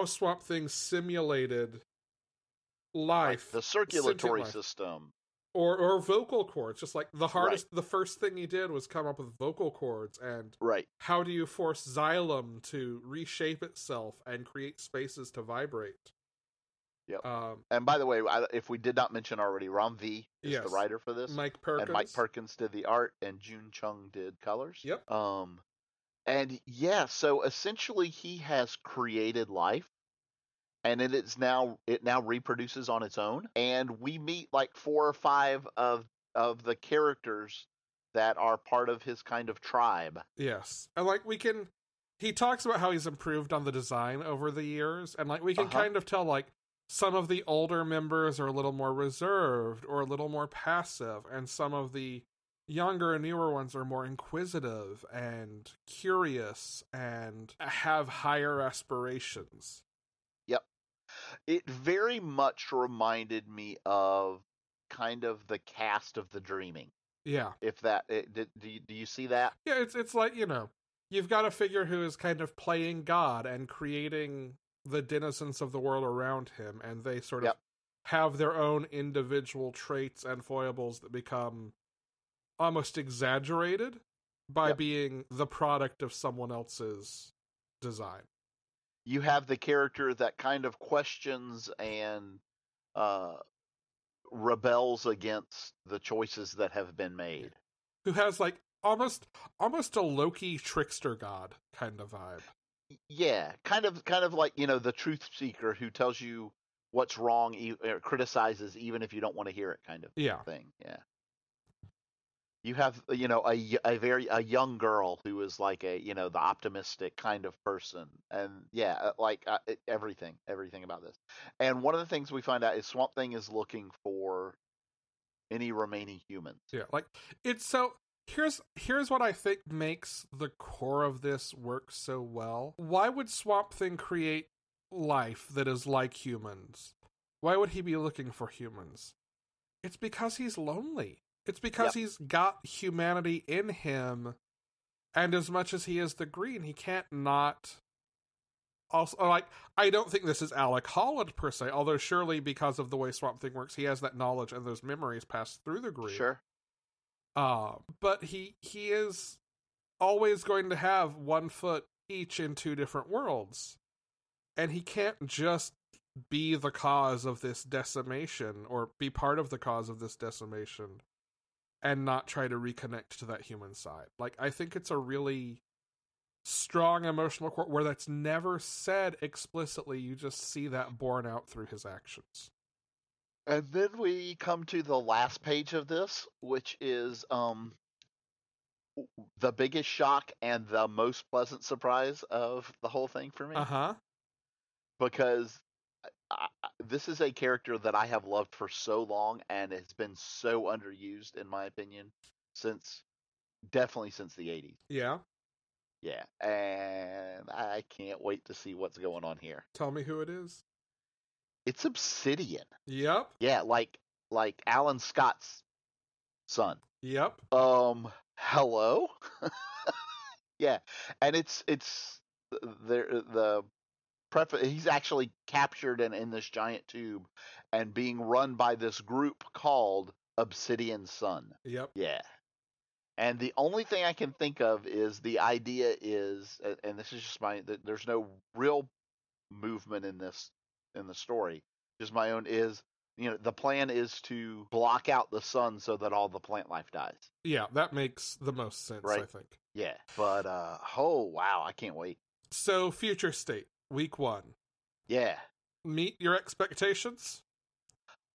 Swamp Thing simulated life. Like the circulatory system. Or vocal cords. Just like the first thing he did was come up with vocal cords and how do you force xylem to reshape itself and create spaces to vibrate. Yep. And by the way, if we did not mention already, Ram V is the writer for this. Mike Perkins. And Mike Perkins did the art and June Chung did colors. Yep. And so essentially he has created life, and it now reproduces on its own. And we meet like 4 or 5 of the characters that are part of his kind of tribe. Yes. And like he talks about how he's improved on the design over the years, and like we can kind of tell like some of the older members are a little more reserved or a little more passive, and some of the younger and newer ones are more inquisitive and curious and have higher aspirations. Yep. It very much reminded me of kind of the cast of The Dreaming. Yeah. If that, do you see that? Yeah, it's like, you've got a figure who is kind of playing God and creating the denizens of the world around him, and they sort of have their own individual traits and foibles that become almost exaggerated by being the product of someone else's design. You have the character that kind of questions and rebels against the choices that have been made. Who has like almost a Loki trickster god kind of vibe. Yeah, kind of like, the truth seeker who tells you what's wrong, criticizes even if you don't want to hear it kind of thing. Yeah. You have, a young girl who is like the optimistic kind of person. And everything about this. And one of the things we find out is Swamp Thing is looking for any remaining humans. Yeah, like it's so... Here's what I think makes the core of this work so well. Why would Swamp Thing create life that is like humans? Why would he be looking for humans? It's because he's lonely. It's because he's got humanity in him, and as much as he is the Green, he can't not... Also, like, I don't think this is Alec Holland per se, although surely because of the way Swamp Thing works, he has that knowledge and those memories passed through the Green. Sure. But he is always going to have 1 foot each in 2 different worlds. And he can't just be the cause of this decimation or be part of the cause of this decimation and not try to reconnect to that human side. Like, I think it's a really strong emotional core where that's never said explicitly. You just see that borne out through his actions. And then we come to the last page of this, which is the biggest shock and the most pleasant surprise of the whole thing for me. Because this is a character that I have loved for so long and has been so underused, in my opinion, definitely since the 80s. Yeah. Yeah, and I can't wait to see what's going on here. Tell me who it is. It's Obsidian. Yep. Yeah, like Alan Scott's son. Yep. Hello? Yeah, and it's he's actually captured and in this giant tube and being run by this group called Obsidian Sun. Yep. Yeah. And the only thing I can think of is the idea is, and this is just there's no real movement in the story, just my own, is, the plan is to block out the sun so that all the plant life dies. Yeah, that makes the most sense, right? I think. Yeah, but, oh, wow, I can't wait. So, future state, week 1. Yeah. Meet your expectations?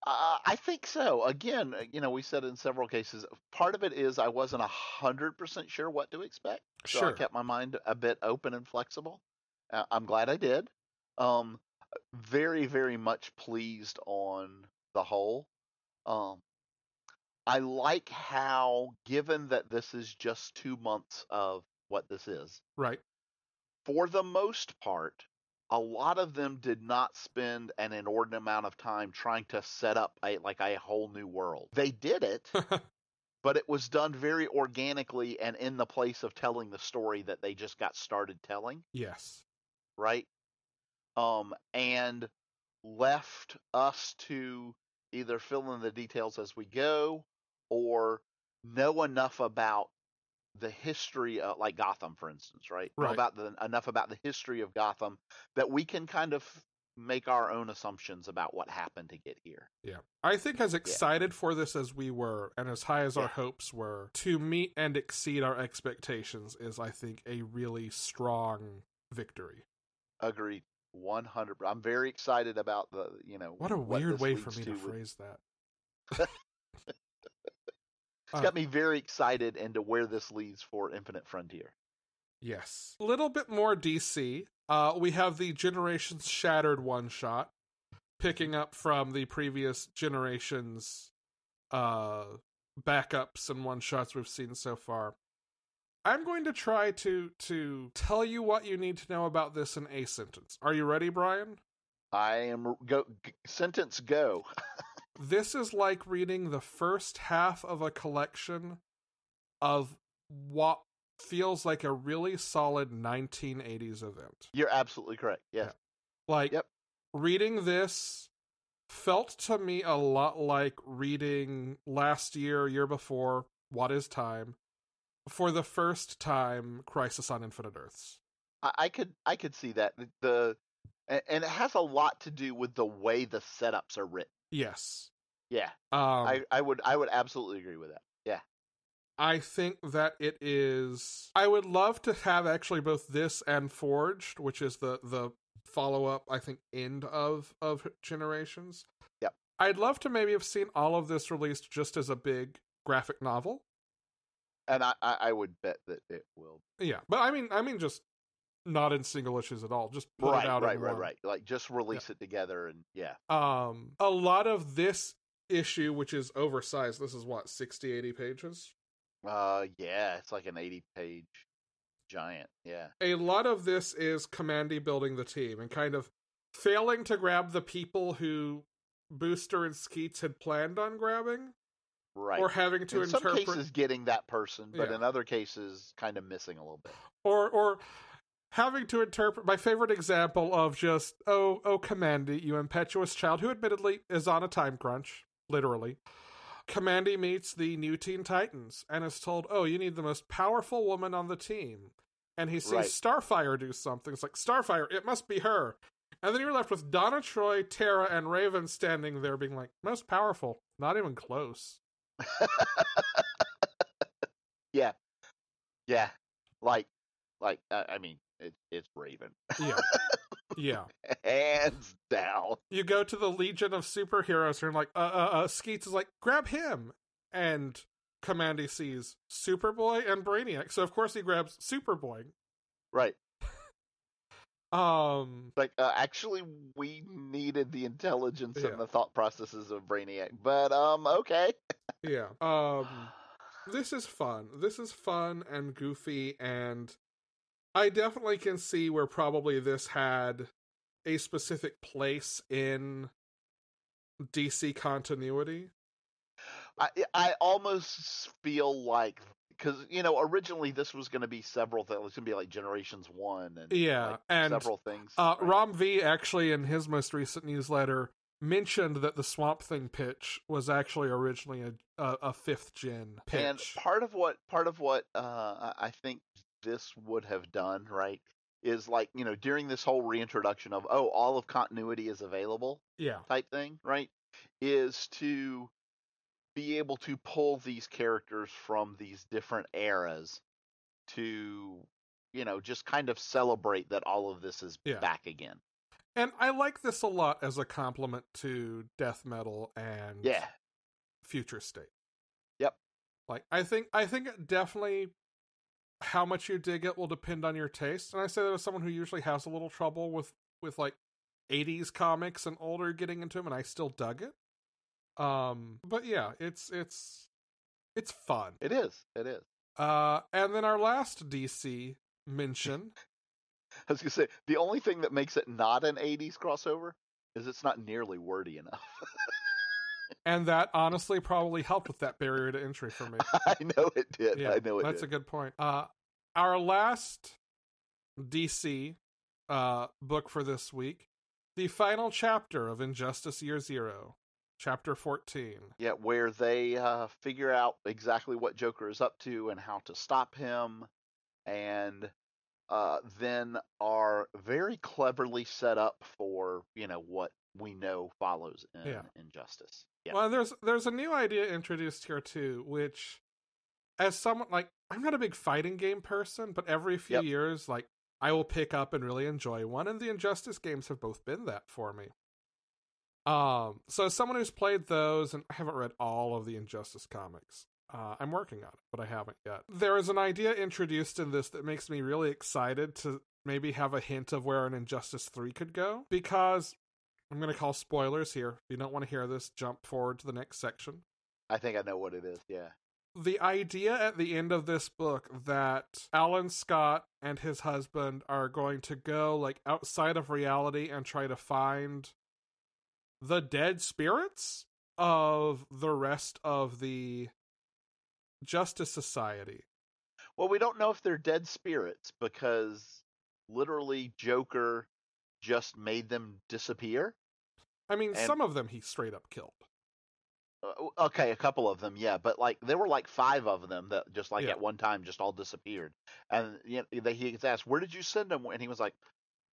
I think so. Again, we said in several cases, part of it is I wasn't 100% sure what to expect. So I kept my mind a bit open and flexible. I'm glad I did. Very, very much pleased on the whole. I like how, given that this is just 2 months of what this is, right? For the most part, a lot of them did not spend an inordinate amount of time trying to set up a whole new world. They did it, but it was done very organically and in the place of telling the story that they just got started telling. Yes. Right? And left us to either fill in the details as we go or know enough about the history of, like Gotham, for instance, right? Right. Enough about the history of Gotham that we can kind of make our own assumptions about what happened to get here. Yeah. I think as excited for this as we were, and as high as our hopes were, to meet and exceed our expectations is, I think, a really strong victory. Agreed. 100%. I'm very excited about what a weird way for me to phrase that. It's got me very excited into where this leads for Infinite Frontier. Yes. A little bit more DC. We have the Generations Shattered one-shot, picking up from the previous Generations backups and one-shots we've seen so far. I'm going to try to tell you what you need to know about this in a sentence. Are you ready, Brian? I am. Sentence go. This is like reading the first half of a collection of what feels like a really solid 1980s event. You're absolutely correct. Yes. Yeah. Reading this felt to me a lot like reading last year before, What is Time, for the first time, Crisis on Infinite Earths. I could see that. And it has a lot to do with the way the setups are written. Yes. Yeah. I would absolutely agree with that. Yeah. I think that it is. I would love to have actually both this and Forged, which is the follow-up, I think, end of Generations. Yep. I'd love to maybe have seen all of this released just as a big graphic novel. And I would bet that it will. Yeah, but I mean just not in single issues at all. Just put it out in one. Right. Like just release it together and yeah. A lot of this issue, which is oversized, this is what, 60, 80 pages? Yeah, it's like an 80-page giant, yeah. A lot of this is Commandy building the team and kind of failing to grab the people who Booster and Skeets had planned on grabbing. Right. Or having to interpret... In some cases getting that person, but in other cases kind of missing a little bit. Or having to interpret... My favorite example of just, oh, Commandy, you impetuous child, who admittedly is on a time crunch, literally. Commandy meets the new Teen Titans and is told, oh, you need the most powerful woman on the team. And he sees Starfire do something. It's like, Starfire, it must be her. And then you're left with Donna Troy, Tara, and Raven standing there being like, most powerful. Not even close. Yeah, yeah. Like, I mean, it's Raven, Yeah. Yeah. hands down. You go to the Legion of Superheroes and like, Skeets is like, grab him. And Commandy sees Superboy and Brainiac. So of course he grabs Superboy. Right. Um Like, actually, we needed the intelligence Yeah. and the thought processes of Brainiac, but okay. Yeah. This is fun. This is fun and goofy, and I definitely can see where probably this had a specific place in DC continuity. I almost feel like, because originally this was going to be several things. It was going to be like Generations 1 and Yeah, and several things. Right? Rom V actually in his most recent newsletter mentioned that the Swamp Thing pitch was actually originally a 5th gen pitch. And part of what I think this would have done, right, is like, during this whole reintroduction of, all of continuity is available, type thing, right, is to be able to pull these characters from these different eras to, just kind of celebrate that all of this is back again. And I like this a lot as a compliment to death metal and Future State. Yep. Like, I think definitely how much you dig it will depend on your taste. And I say that as someone who usually has a little trouble with like 80s comics and older getting into them, and I still dug it. But yeah, it's fun. It is. It is. And then our last DC mention. I was gonna say, the only thing that makes it not an 80s crossover is it's not nearly wordy enough. And that honestly probably helped with that barrier to entry for me. I know it did. Yeah, that's a good point. Our last DC book for this week, the final chapter of Injustice Year Zero, Chapter 14. Yeah, where they figure out exactly what Joker is up to and how to stop him, and then are very cleverly set up for, what we know follows in Injustice. Yeah. Well, there's a new idea introduced here too, which, as someone, like, I'm not a big fighting game person, but every few years, like, I will pick up and really enjoy one, and the Injustice games have both been that for me. So as someone who's played those, and I haven't read all of the Injustice comics, I'm working on it, but I haven't yet. There is an idea introduced in this that makes me really excited to maybe have a hint of where an Injustice 3 could go, because I'm going to call spoilers here. If you don't want to hear this, jump forward to the next section. I think I know what it is, yeah. The idea at the end of this book that Alan Scott and his husband are going to go, like, outside of reality and try to find the dead spirits of the rest of the Justice Society. Well, we don't know if they're dead spirits because literally Joker just made them disappear. I mean, some of them he straight up killed. Okay, a couple of them, yeah, but like there were like 5 of them that just like at one time just all disappeared. And he gets asked, "Where did you send them?" And he was like,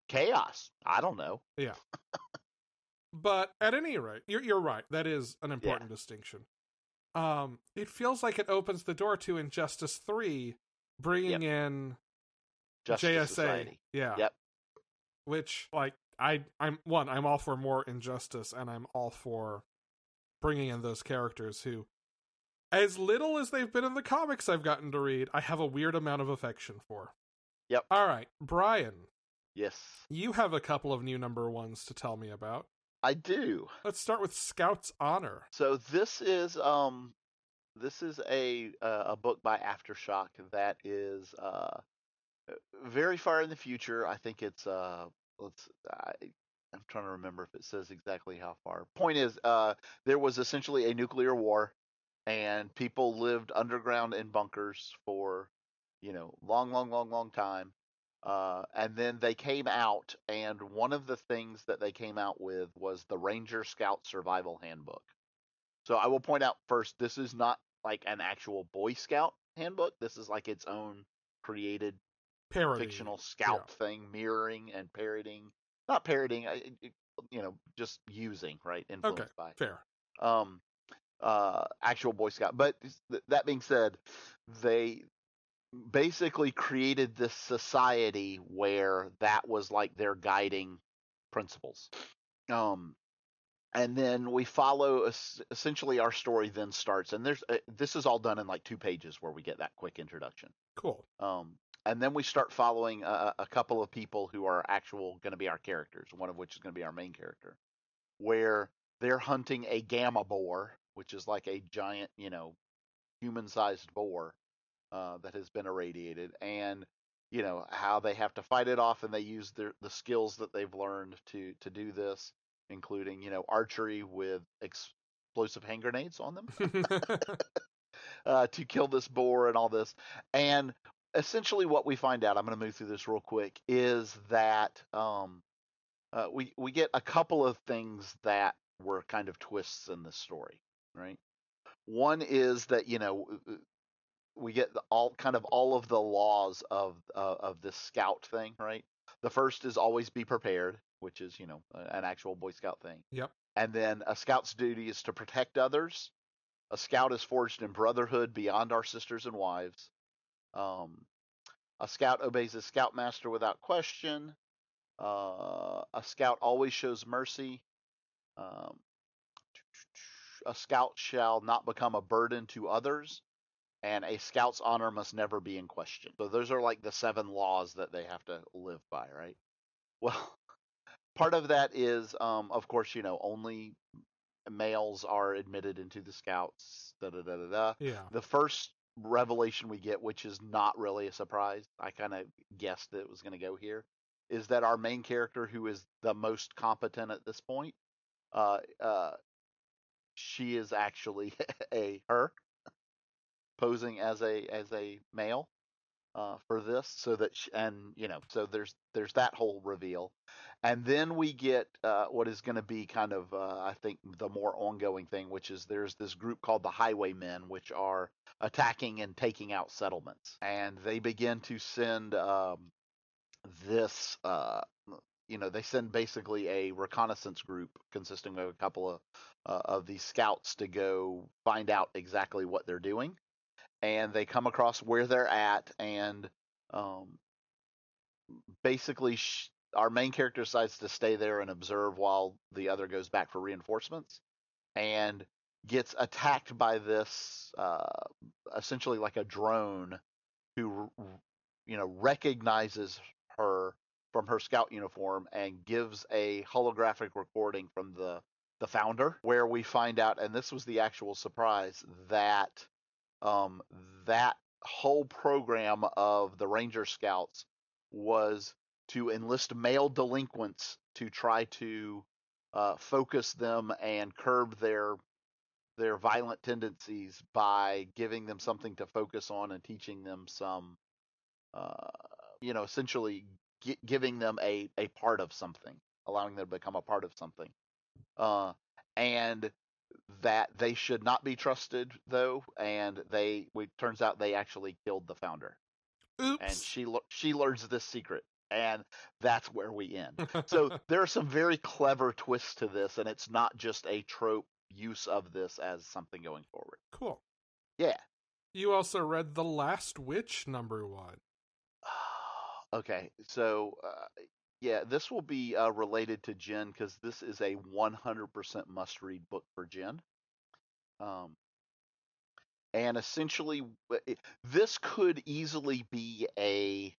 "Chaos. I don't know." Yeah. But at any rate, you're right. That is an important distinction. It feels like it opens the door to Injustice 3 bringing in Justice JSA. Society. Yeah. Yep. Which, like, I'm all for more Injustice, and I'm all for bringing in those characters who, as little as they've been in the comics I've gotten to read, I have a weird amount of affection for. Yep. All right, Brian. Yes. You have a couple of new number 1s to tell me about. I do. Let's start with Scout's Honor. So this is a book by Aftershock that is very far in the future. I think it's I'm trying to remember if it says exactly how far. Point is, there was essentially a nuclear war, and people lived underground in bunkers for, long time. And then they came out, and one of the things that they came out with was the Ranger Scout Survival Handbook. So I will point out first, this is not like an actual Boy Scout handbook. This is like its own created fictional scout thing, mirroring and parroting. Not parroting, just using, right? Influenced by. Fair. actual Boy Scout. But that being said, they basically created this society where that was like their guiding principles. And then we follow essentially our story then starts, and there's this is all done in like 2 pages where we get that quick introduction. Cool. And then we start following a couple of people who are actual going to be our characters, one of which is going to be our main character, where they're hunting a gamma boar, which is like a giant, human-sized boar that has been irradiated, and how they have to fight it off, and they use the skills that they've learned to do this, including archery with explosive hand grenades on them to kill this boar and all this. And essentially, what we find out, I'm going to move through this real quick, is that we get a couple of things that were kind of twists in this story, right? One is that we get all of the laws of this scout thing, right? The first is always be prepared, which is an actual Boy Scout thing. Yep. And then a scout's duty is to protect others. A scout is forged in brotherhood beyond our sisters and wives. A scout obeys his scoutmaster without question. A scout always shows mercy. Um, a scout shall not become a burden to others, and a scout's honor must never be in question. So those are like the 7 laws that they have to live by, right? Well, part of that is, of course, only males are admitted into the scouts. Da da da da da. Yeah. The first revelation we get, which is not really a surprise, I kind of guessed that it was going to go here, is that our main character, who is the most competent at this point, she is actually her posing as a male for this, so that so there's that whole reveal, and then we get what is going to be kind of I think the more ongoing thing, which is there's this group called the Highwaymen, which are attacking and taking out settlements, and they begin to send this they send basically a reconnaissance group consisting of a couple of these scouts to go find out exactly what they're doing, and they come across where they're at, and basically our main character decides to stay there and observe while the other goes back for reinforcements, and gets attacked by this essentially like a drone who recognizes her from her scout uniform and gives a holographic recording from the founder, where we find out, and this was the actual surprise, that that whole program of the Ranger Scouts was to enlist male delinquents to try to focus them and curb their violent tendencies by giving them something to focus on and teaching them some, essentially giving them a part of something, allowing them to become a part of something. And that they should not be trusted, though, and it turns out they actually killed the founder. Oops. And she learns this secret, and that's where we end. So there are some very clever twists to this, and it's not just a trope use of this as something going forward. Cool. Yeah. You also read The Last Witch #1. Okay, so yeah, this will be related to Jen, because this is a 100% must-read book for Jen. And essentially, this could easily be a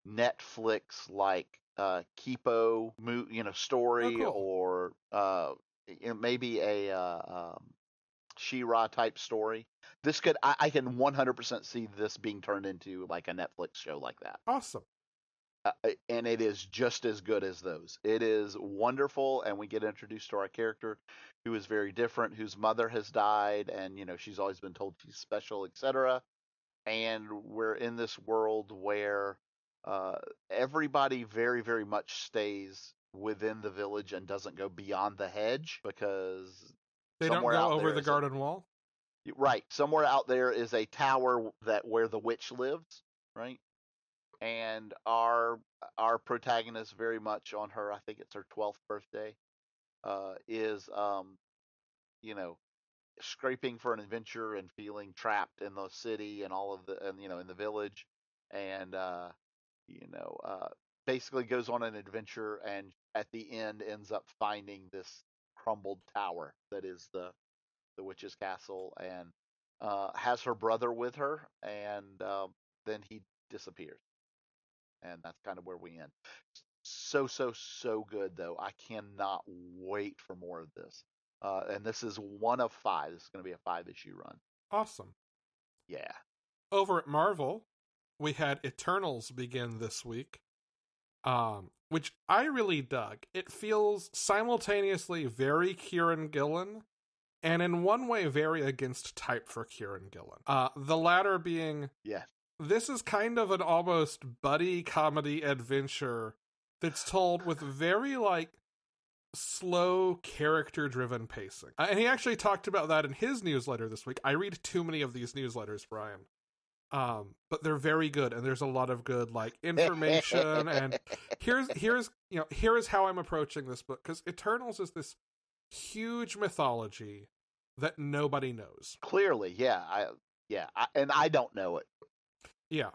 Netflix like Kipo, story, cool. or maybe a She-Ra type story. This could I can 100% see this being turned into like a Netflix show like that. Awesome. And it is just as good as those. It is wonderful, and we get introduced to our character, who is very different, whose mother has died, and she's always been told she's special, etc. And we're in this world where everybody very, very much stays within the village and doesn't go beyond the hedge, because they don't somewhere go out over there the garden wall. Right, somewhere out there is a tower where the witch lives, right? And our protagonist, very much on her, I think it's her 12th birthday, is you know scraping for an adventure and feeling trapped in the city and all of the, and in the village, and you know, basically goes on an adventure, and at the end ends up finding this crumbled tower that is the witch's castle, and has her brother with her, and then he disappears, and that's kind of where we end. So good though. I cannot wait for more of this. And this is one of 5. This is going to be a 5-issue run. Awesome. Yeah. Over at Marvel, we had Eternals begin this week, which I really dug. It feels simultaneously very Kieran Gillen, and in one way very against type for Kieran Gillen. The latter being, this is kind of an almost buddy comedy adventure that's told with very, like, slow, character-driven pacing. And he actually talked about that in his newsletter this week. I read too many of these newsletters, Brian. But they're very good, and there's a lot of good, like, information, and here is how I'm approaching this book, because Eternals is this huge mythology that nobody knows. Clearly, and I don't know it. Yeah.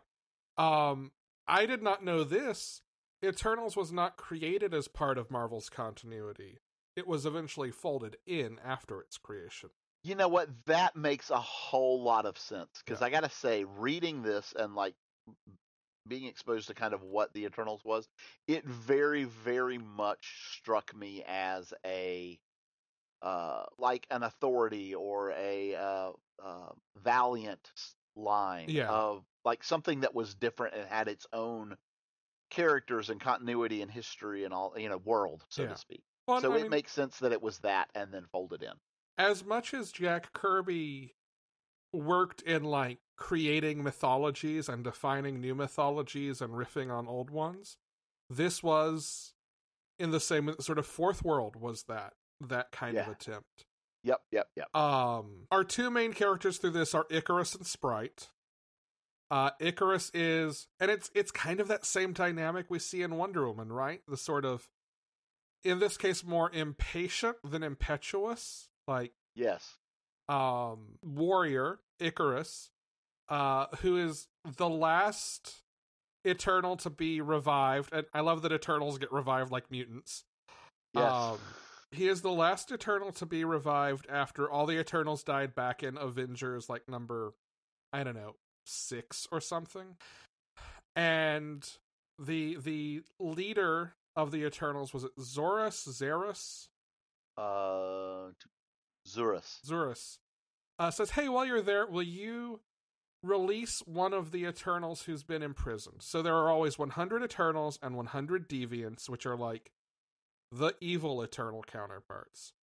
I did not know this. Eternals was not created as part of Marvel's continuity. It was eventually folded in after its creation. You know what? That makes a whole lot of sense, because I gotta say, reading this and like being exposed to kind of what the Eternals was, it very, very much struck me as a like an Authority or a Valiant line of like something that was different and had its own characters and continuity and history and all, world, so to speak. Well, so it makes sense that it was that and then folded in. As much as Jack Kirby worked in, like, creating mythologies and defining new mythologies and riffing on old ones, this was in the same sort of Fourth World was that kind of attempt. Yep. Our 2 main characters through this are Icarus and Sprite. Icarus is, and it's kind of that same dynamic we see in Wonder Woman, right? The sort of, in this case, more impatient than impetuous, like, warrior, Icarus, who is the last Eternal to be revived, and I love that Eternals get revived like mutants. Yes. He is the last Eternal to be revived after all the Eternals died back in Avengers, like, number, I don't know, 6 or something. And the leader of the Eternals, was it Zurus? Zurus. Says, hey, while you're there, will you release one of the Eternals who's been imprisoned? So there are always 100 Eternals and 100 Deviants, which are like the evil Eternal counterparts.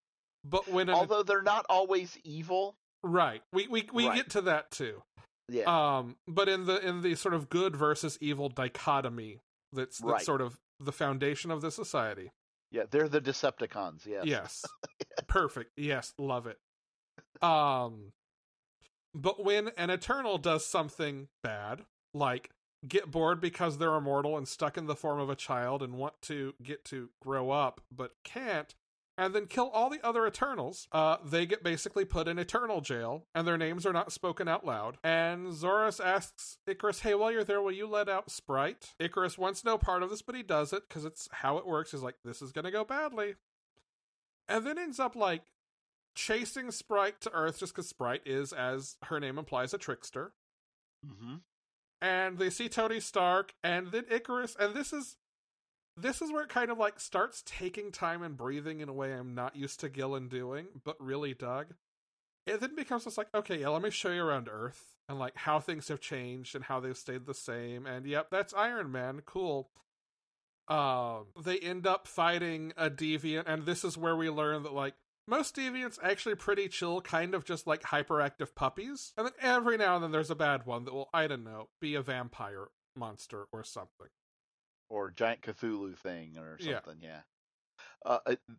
But although they're not always evil. Right. We get to that too. Yeah. But in the sort of good versus evil dichotomy, that's sort of the foundation of the society. Yeah, they're the Decepticons, yes. Yes. Perfect. Yes, love it. But when an Eternal does something bad, like get bored because they're immortal and stuck in the form of a child and want to get to grow up but can't, and then kill all the other Eternals, they get basically put in Eternal jail, and their names are not spoken out loud. And Zorus asks Icarus, hey, while you're there, will you let out Sprite? Icarus wants no part of this, but he does it, because it's how it works. He's like, this is gonna go badly. And then ends up, like, chasing Sprite to Earth, just because Sprite is, as her name implies, a trickster. Mm-hmm. And they see Tony Stark, and then Icarus, and this is where it kind of, like, starts taking time and breathing in a way I'm not used to Gillen doing, but really dug. It then becomes just like, okay, yeah, let me show you around Earth, and, like, how things have changed and how they've stayed the same, and yep, that's Iron Man, cool. They end up fighting a Deviant, and this is where we learn that, like, most Deviants actually pretty chill, kind of just like hyperactive puppies, and then every now and then there's a bad one that will, I don't know, be a vampire monster or something. Or giant Cthulhu thing or something, yeah.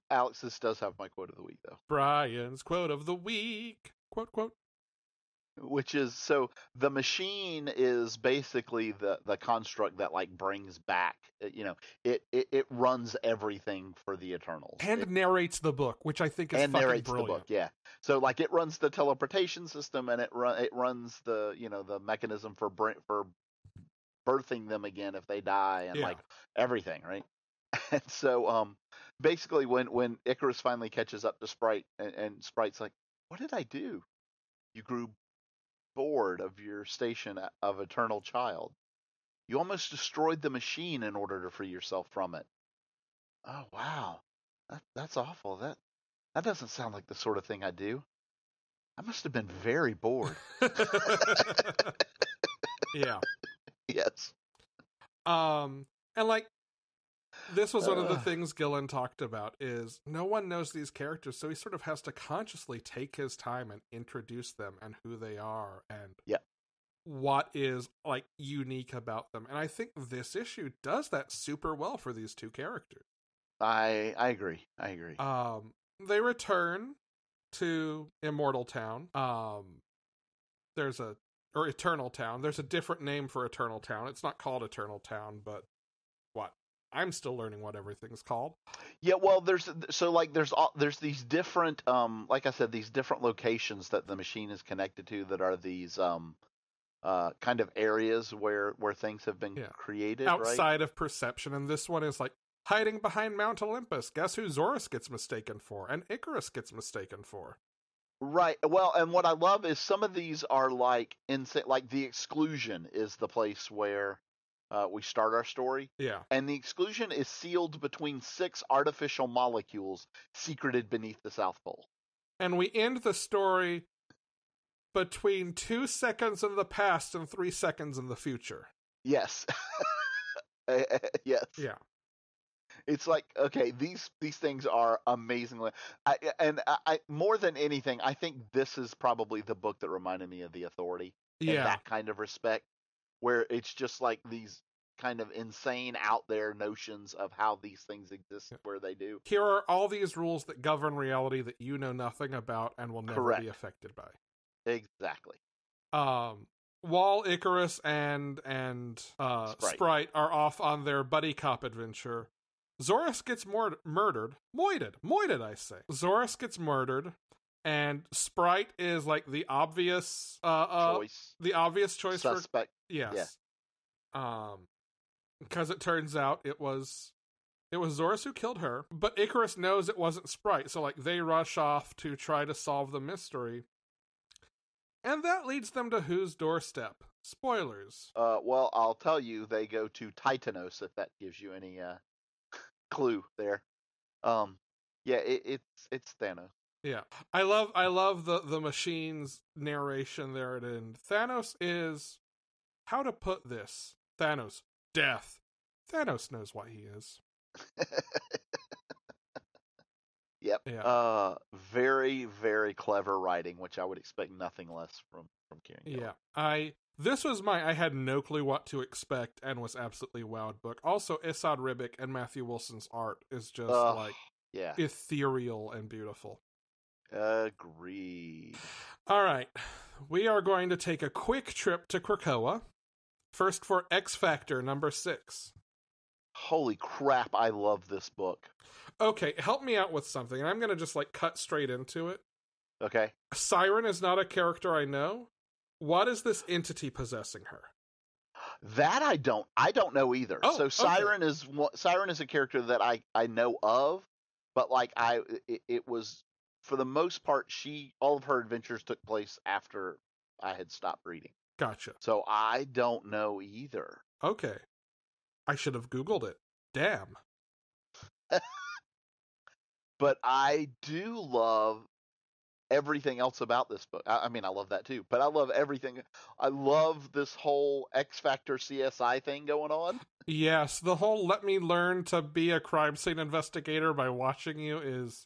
Alex, this does have my quote of the week, though. Brian's quote of the week. Quote. Which is so the machine is basically the construct that like brings back, it runs everything for the Eternals. And narrates the book, which I think is and fucking narrates brilliant. the book, yeah. So like it runs the teleportation system, and it runs the the mechanism for birthing them again if they die, and like everything, right? And so basically when Icarus finally catches up to Sprite, and Sprite's like, "What did I do? You grew bored of your station of eternal child. You almost destroyed the machine in order to free yourself from it." Oh wow, that's awful. That doesn't sound like the sort of thing I do. I must have been very bored. Yeah. Yes. And like, this was one of the things Gillen talked about, is no one knows these characters, so he sort of has to consciously take his time and introduce them and who they are and what is like unique about them. And I think this issue does that super well for these two characters. I agree. They return to Immortal Town. Or Eternal Town. There's a different name for Eternal Town. It's not called Eternal Town, but what? I'm still learning what everything's called. Yeah, well, there's these different, like I said, these different locations that the machine is connected to, that are these kind of areas where things have been created outside of perception. And this one is like hiding behind Mount Olympus. Guess who Zorus gets mistaken for, and Icarus gets mistaken for. Right. Well, and what I love is some of these are like insane. Like the Exclusion is the place where we start our story. Yeah. And the Exclusion is sealed between 6 artificial molecules secreted beneath the South Pole. And we end the story between 2 seconds in the past and 3 seconds in the future. Yes. Yes. Yeah. It's like, okay, these things are amazingly. I more than anything, I think this is probably the book that reminded me of The Authority in that kind of respect, where it's just like these kind of insane out there notions of how these things exist where they do. Here are all these rules that govern reality that you know nothing about and will never be affected by. Exactly. While Icarus and Sprite are off on their buddy cop adventure, Zorus gets murdered. Moided, I say. Zorus gets murdered, and Sprite is like the obvious choice. The obvious choice suspect. Yes. Because it turns out it was Zorus who killed her, but Icarus knows it wasn't Sprite, so like they rush off to try to solve the mystery. And that leads them to whose doorstep? Spoilers. Well, I'll tell you, they go to Titanos, if that gives you any clue there. It's Thanos. Yeah. I love the machine's narration there at end. Thanos is, how to put this? Thanos, death. Thanos knows what he is. Yep. Yeah. Very, very clever writing, which I would expect nothing less from Kieran Gillen. Yeah. I had no clue what to expect and was absolutely wowed book. Also, Esad Ribic and Matthew Wilson's art is just ethereal and beautiful. Agreed. All right. We are going to take a quick trip to Krakoa. First for X Factor number 6. Holy crap, I love this book. Okay, help me out with something. And I'm going to just like cut straight into it. Okay. Siren is not a character I know. What is this entity possessing her? That I don't know either. Oh, so Siren is a character that I know of, but like it was, for the most part, all of her adventures took place after I had stopped reading. Gotcha. So I don't know either. Okay. I should have Googled it. Damn. But I do love everything else about this book. I mean, I love that too, but I love everything. I love this whole X Factor CSI thing going on. Yes, the whole let me learn to be a crime scene investigator by watching you is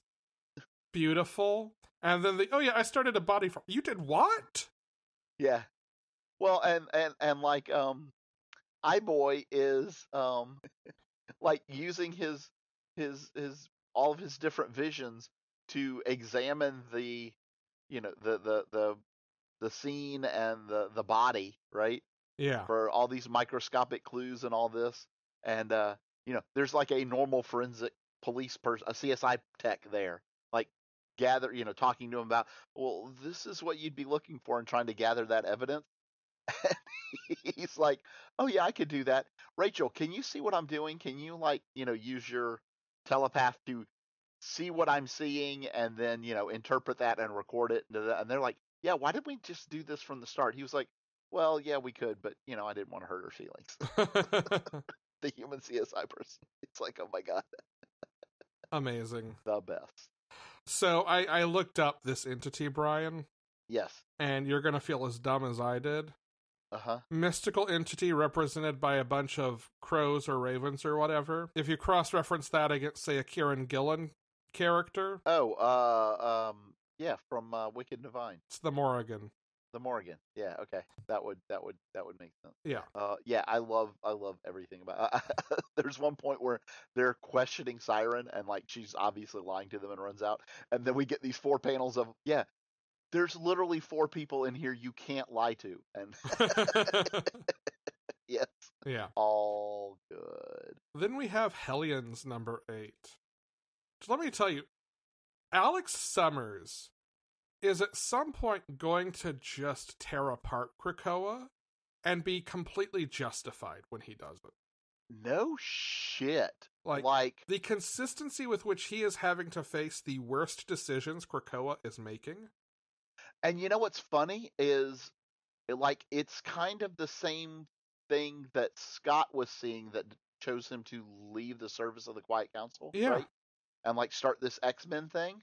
beautiful. And then I started a body farm. You did what? Yeah. Well, and like iBoy is like using his all of his different visions to examine the the scene and the body, right? Yeah. For all these microscopic clues and all this. And there's like a normal forensic police person, a CSI tech there, like talking to him about, well, this is what you'd be looking for and trying to gather that evidence. He's like, oh yeah, I could do that. Rachel, can you see what I'm doing? Can you use your telepath to see what I'm seeing and then, interpret that and record it? And they're like, yeah, why didn't we just do this from the start? He was like, well, yeah, we could, but I didn't want to hurt her feelings. The human CSI person. It's like, oh my God. Amazing. The best. So I looked up this entity, Brian. Yes. And you're going to feel as dumb as I did. Uh-huh. Mystical entity represented by a bunch of crows or ravens or whatever. If you cross-reference that against, say, a Kieran Gillen character. Oh, yeah, from Wicked Divine. It's the Morrigan. The Morrigan. Yeah, okay. That would make sense. Yeah. Yeah, I love everything about there's one point where they're questioning Siren and like she's obviously lying to them and runs out. And then we get these 4 panels of, yeah, there's literally 4 people in here you can't lie to. And yes. Yeah. All good. Then we have Hellions number 8. So let me tell you, Alex Summers is at some point going to just tear apart Krakoa and be completely justified when he does it. No shit. Like the consistency with which he is having to face the worst decisions Krakoa is making. And you know what's funny is, it's kind of the same thing that Scott was seeing that chose him to leave the service of the Quiet Council, right? And start this X-Men thing.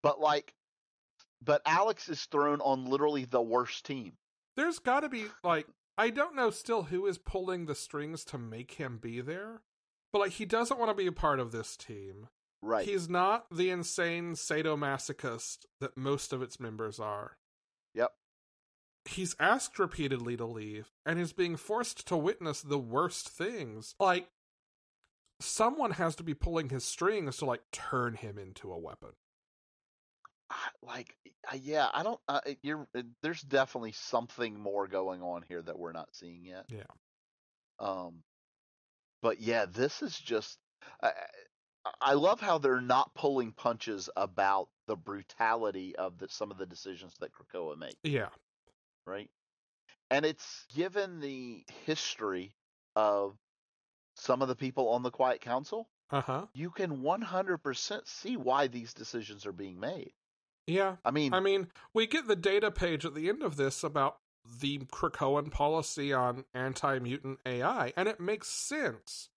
But Alex is thrown on literally the worst team. There's got to be, I don't know still who is pulling the strings to make him be there, but, he doesn't want to be a part of this team. Right. He's not the insane sadomasochist that most of its members are. Yep. He's asked repeatedly to leave, and is being forced to witness the worst things. Someone has to be pulling his strings to, turn him into a weapon. Yeah, I don't. There's definitely something more going on here that we're not seeing yet. Yeah. But yeah, this is just. I love how they're not pulling punches about the brutality of some of the decisions that Krakoa makes. Yeah. Right. And it's given the history of some of the people on the Quiet Council. Uh-huh. You can 100% see why these decisions are being made. Yeah. I mean, we get the data page at the end of this about the Krakoan policy on anti-mutant AI, and it makes sense.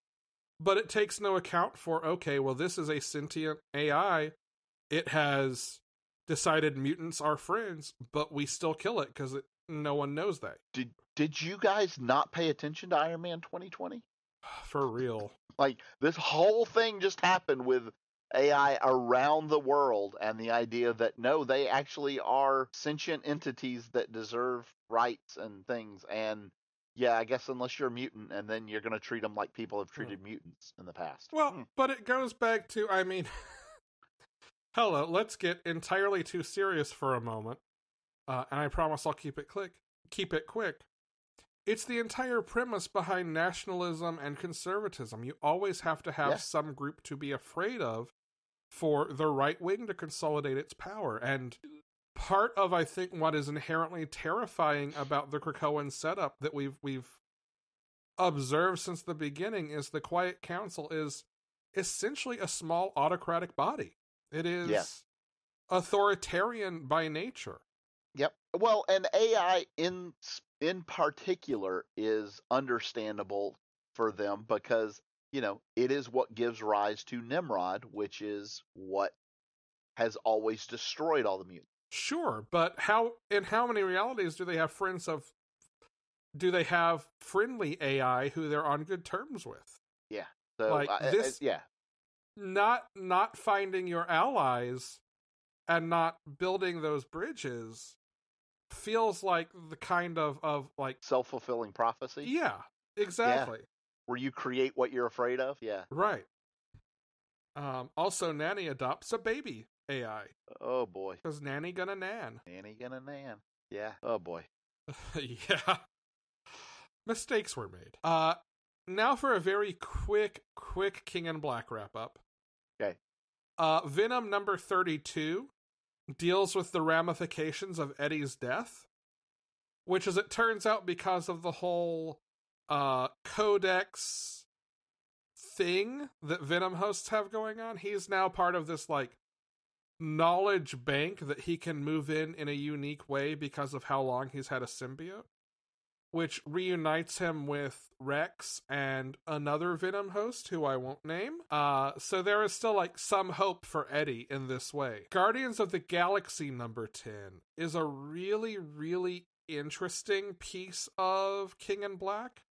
But it takes no account for, okay, well, this is a sentient AI. It has decided mutants are friends, but we still kill it because no one knows that. Did you guys not pay attention to Iron Man 2020? For real. This whole thing just happened with AI around the world, and the idea that no, they actually are sentient entities that deserve rights and things. And yeah, I guess unless you're a mutant, and then you're going to treat them like people have treated mutants in the past. Well, but it goes back to, hello, let's get entirely too serious for a moment. And I promise I'll keep it quick. It's the entire premise behind nationalism and conservatism. You always have to have some group to be afraid of for the right wing to consolidate its power. And part of, I think, what is inherently terrifying about the Krakoan setup that we've observed since the beginning is the Quiet Council is essentially a small autocratic body. It is authoritarian by nature. Yep. Well, and AI in particular is understandable for them because, it is what gives rise to Nimrod, which is what has always destroyed all the mutants. Sure, but in how many realities do they have do they have friendly AI who they're on good terms with? Yeah. So not finding your allies and not building those bridges feels like the kind of self-fulfilling prophecy. Yeah, exactly. Yeah. Where you create what you're afraid of. Yeah. Right. Also, Nanny adopts a baby AI. Oh boy. Because Nanny gonna nan. Nanny gonna nan. Yeah. Oh boy. Yeah. Mistakes were made. Now for a very quick King in Black wrap up. Okay. Venom number 32 deals with the ramifications of Eddie's death, which, as it turns out, because of the whole codex thing that Venom hosts have going on, he's now part of this like knowledge bank that he can move in a unique way because of how long he's had a symbiote, which reunites him with Rex and another Venom host who I won't name. So there is still like some hope for Eddie in this way. Guardians of the Galaxy number 10 is a really, really interesting piece of King in Black.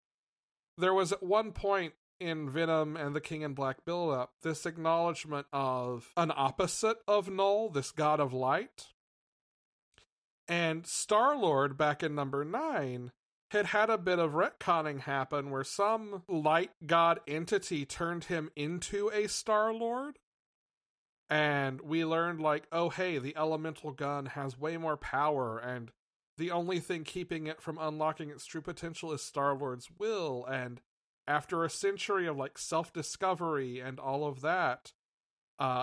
There was at one point in Venom and the King in Black build-up this acknowledgement of an opposite of Null, this god of light. And Star-Lord, back in number 9, had a bit of retconning happen where some light god entity turned him into a Star-Lord. And we learned, like, oh hey, the elemental gun has way more power, and the only thing keeping it from unlocking its true potential is Star-Lord's will, and after a century of, like, self-discovery and all of that,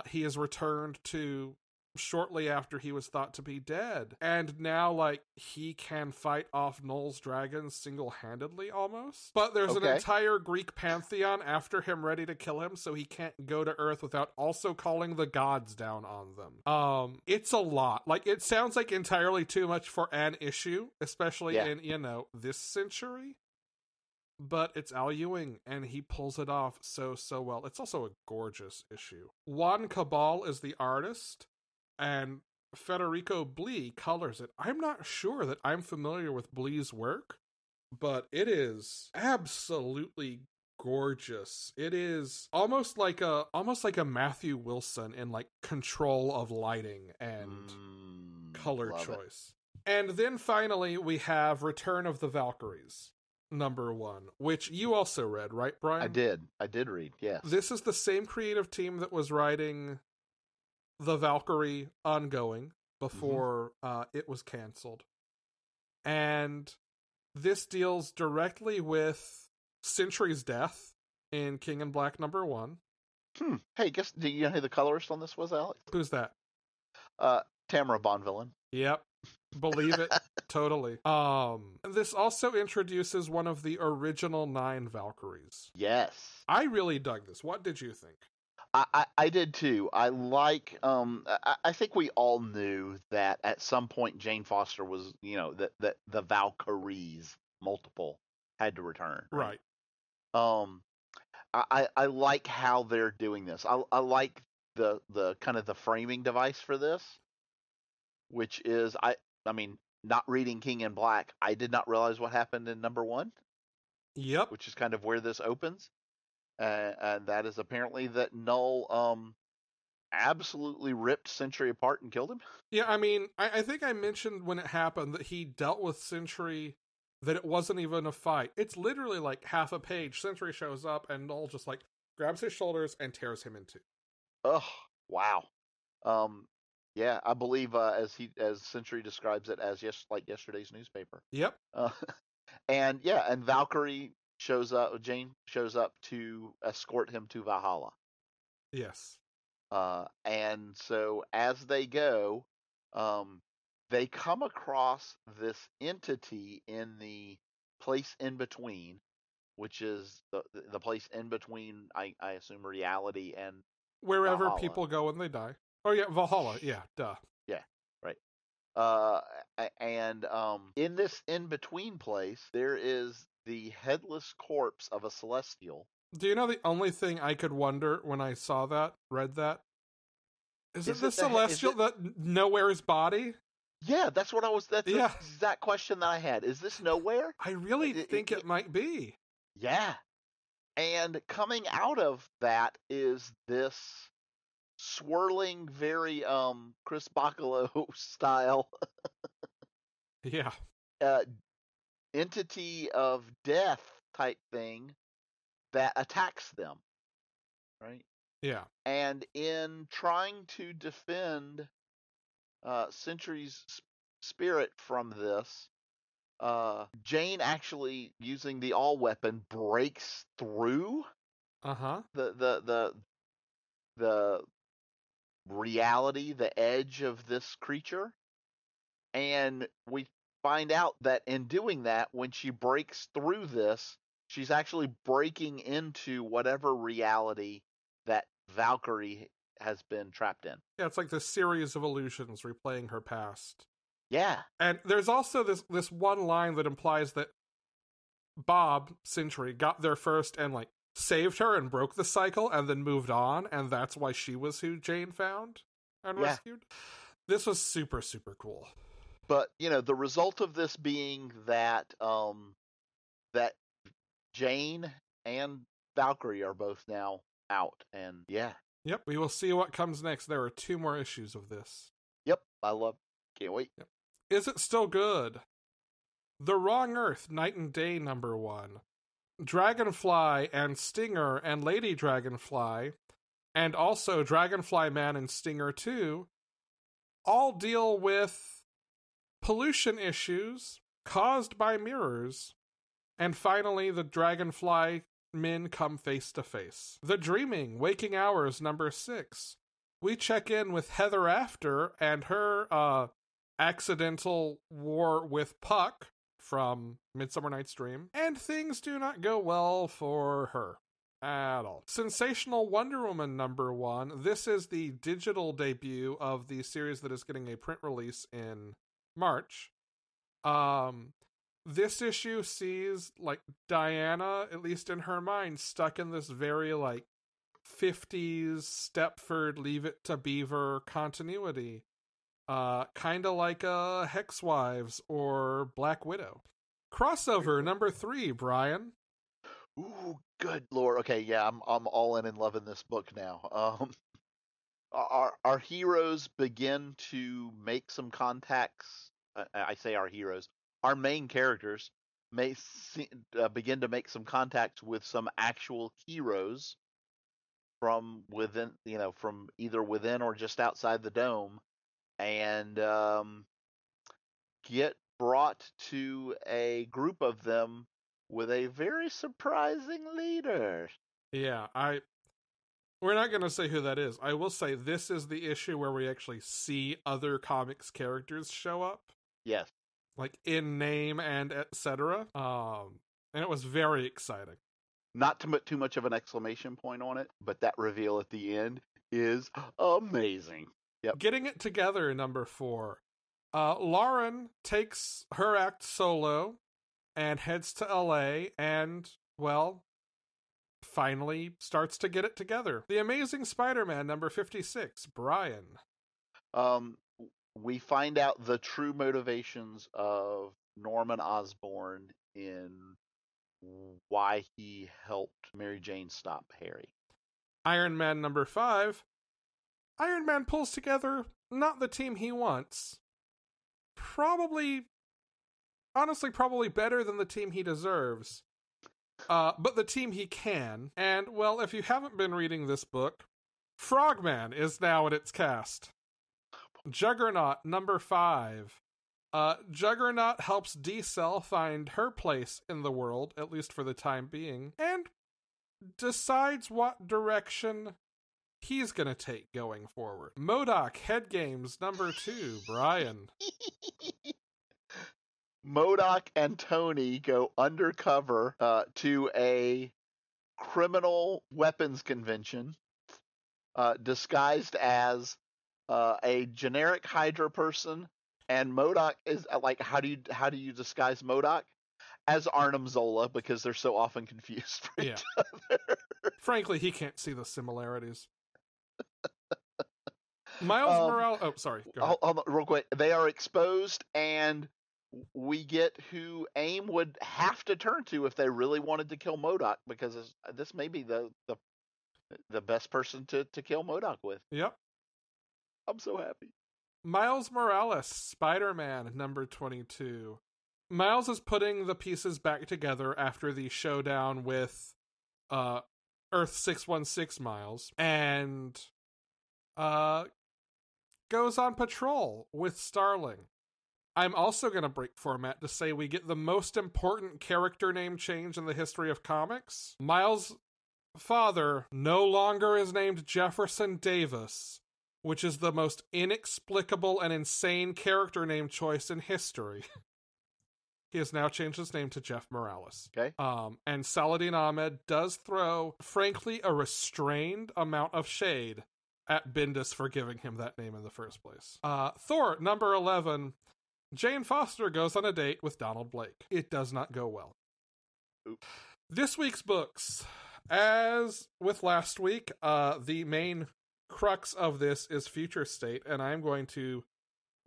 he is returned to shortly after he was thought to be dead. And now, like, he can fight off Null's dragons single-handedly, almost. But there's an entire Greek pantheon after him ready to kill him, so he can't go to Earth without also calling the gods down on them. It's a lot. Like, it sounds like entirely too much for an issue, especially in, you know, this century. But it's Al Ewing, and he pulls it off so well. It's also a gorgeous issue. Juan Cabal is the artist, and Federico Blee colors it. I'm not sure that I'm familiar with Blee's work, but it is absolutely gorgeous. It is almost like a Matthew Wilson in, like, control of lighting and color choice. And then finally we have Return of the Valkyries, number 1, which you also read, right, Brian? I did read, yes. This is the same creative team that was writing the Valkyrie ongoing before it was canceled. And this deals directly with Sentry's death in King in Black number 1. Hey, do you know who the colorist on this was, Alex? Who's that? Tamara Bonvillain. Yep. Believe it. Totally. This also introduces one of the original 9 Valkyries. Yes. I really dug this. What did you think? I did too. I like, I think we all knew that at some point Jane Foster was, you know, that the Valkyries, multiple, had to return. Right. I like how they're doing this. I like the kind of the framing device for this, which is, I mean, not reading King in Black, I did not realize what happened in number 1. Yep. Which is kind of where this opens. And that is apparently that Null absolutely ripped Sentry apart and killed him. Yeah, I mean, I think I mentioned when it happened that he dealt with Sentry, that it wasn't even a fight. It's literally like half a page. Sentry shows up and Null just, like, grabs his shoulders and tears him in two. Oh, wow. Yeah, I believe as Sentry describes it as like yesterday's newspaper. Yep. And Valkyrie shows up. Jane shows up to escort him to Valhalla. Yes. And so as they go, they come across this entity in the place in between, which is the place in between, I assume, reality and wherever Valhalla. People go when they die. Oh yeah, Valhalla. Yeah, duh. Yeah, right. And in this in between place, there is the headless corpse of a Celestial. Do you know the only thing I could wonder when I read that? Is it the Celestial that Nowhere's body? Yeah, that's what I was. That's the exact question that I had. Is this Nowhere? I really think it might be. Yeah, and coming out of that is this swirling, very Chris Bacalo style. Yeah. Entity of death type thing that attacks them. Right? Yeah. And in trying to defend Sentry's spirit from this, Jane actually using the all weapon breaks through Uh-huh. the reality, the edge of this creature, and we find out that in doing that, when she breaks through this, she's actually breaking into whatever reality that Valkyrie has been trapped in. Yeah, it's like this series of illusions replaying her past. Yeah. And there's also this one line that implies that Bob Century got there first and like saved her and broke the cycle and then moved on, and that's why she was who Jane found and rescued. This was super, super cool. But, the result of this being that that Jane and Valkyrie are both now out, and yeah. Yep, we will see what comes next. There are 2 more issues of this. Yep, can't wait. Yep. Is it still good? The Wrong Earth, Night and Day #1. Dragonfly and Stinger and Lady Dragonfly, and also Dragonfly Man and Stinger 2, all deal with pollution issues caused by mirrors. And finally, the Dragonfly men come face to face. The Dreaming, Waking Hours #6. We check in with Heather After and her accidental war with Puck from Midsummer Night's Dream, and things do not go well for her at all. Sensational Wonder Woman #1. This is the digital debut of the series that is getting a print release in March. This issue sees like Diana, at least in her mind, stuck in this very like 50s Stepford Leave It to Beaver continuity. Kind of like Hex Wives or Black Widow. Crossover #3, Brian. Ooh, good lord. Okay, yeah, I'm all in and loving this book now. Our heroes begin to make some contacts. I say our heroes. Our main characters may begin to make some contacts with some actual heroes from within, from either within or just outside the dome, and get brought to a group of them with a very surprising leader. Yeah, we're not going to say who that is. I will say this is the issue where we actually see other comics characters show up. Yes. Like in name and etc. And it was very exciting. Not to put too much of an exclamation point on it, but that reveal at the end is amazing. Yep. Getting It Together #4. Lauren takes her act solo and heads to LA and, well, finally starts to get it together. The Amazing Spider-Man #56. Brian. We find out the true motivations of Norman Osborn in why he helped Mary Jane stop Harry. Iron Man #5. Iron Man pulls together not the team he wants. Honestly, probably better than the team he deserves. But the team he can. And, well, if you haven't been reading this book, Frogman is now in its cast. Juggernaut #5. Juggernaut helps D-Cell find her place in the world, at least for the time being, and decides what direction he's going to take going forward. MODOK Head Games #2, Brian. MODOK and Tony go undercover to a criminal weapons convention disguised as a generic Hydra person, and MODOK is like, how do you disguise MODOK? As Arnim Zola, because they're so often confused for each other. Frankly, he can't see the similarities. Miles Morales. Oh, sorry. Go ahead. Hold on, real quick. They are exposed, and we get who AIM would have to turn to if they really wanted to kill MODOK, because this may be the best person to kill MODOK with. Yep. I'm so happy. Miles Morales, Spider-Man #22. Miles is putting the pieces back together after the showdown with Earth 616 Miles, and goes on patrol with Starling. I'm also going to break format to say we get the most important character name change in the history of comics. Miles' father no longer is named Jefferson Davis, which is the most inexplicable and insane character name choice in history. He has now changed his name to Jeff Morales. Okay. And Saladin Ahmed does throw, frankly, a restrained amount of shade at Bendis for giving him that name in the first place. Thor, number 11. Jane Foster goes on a date with Donald Blake. It does not go well. Oops. This week's books. As with last week, the main crux of this is Future State, and I'm going to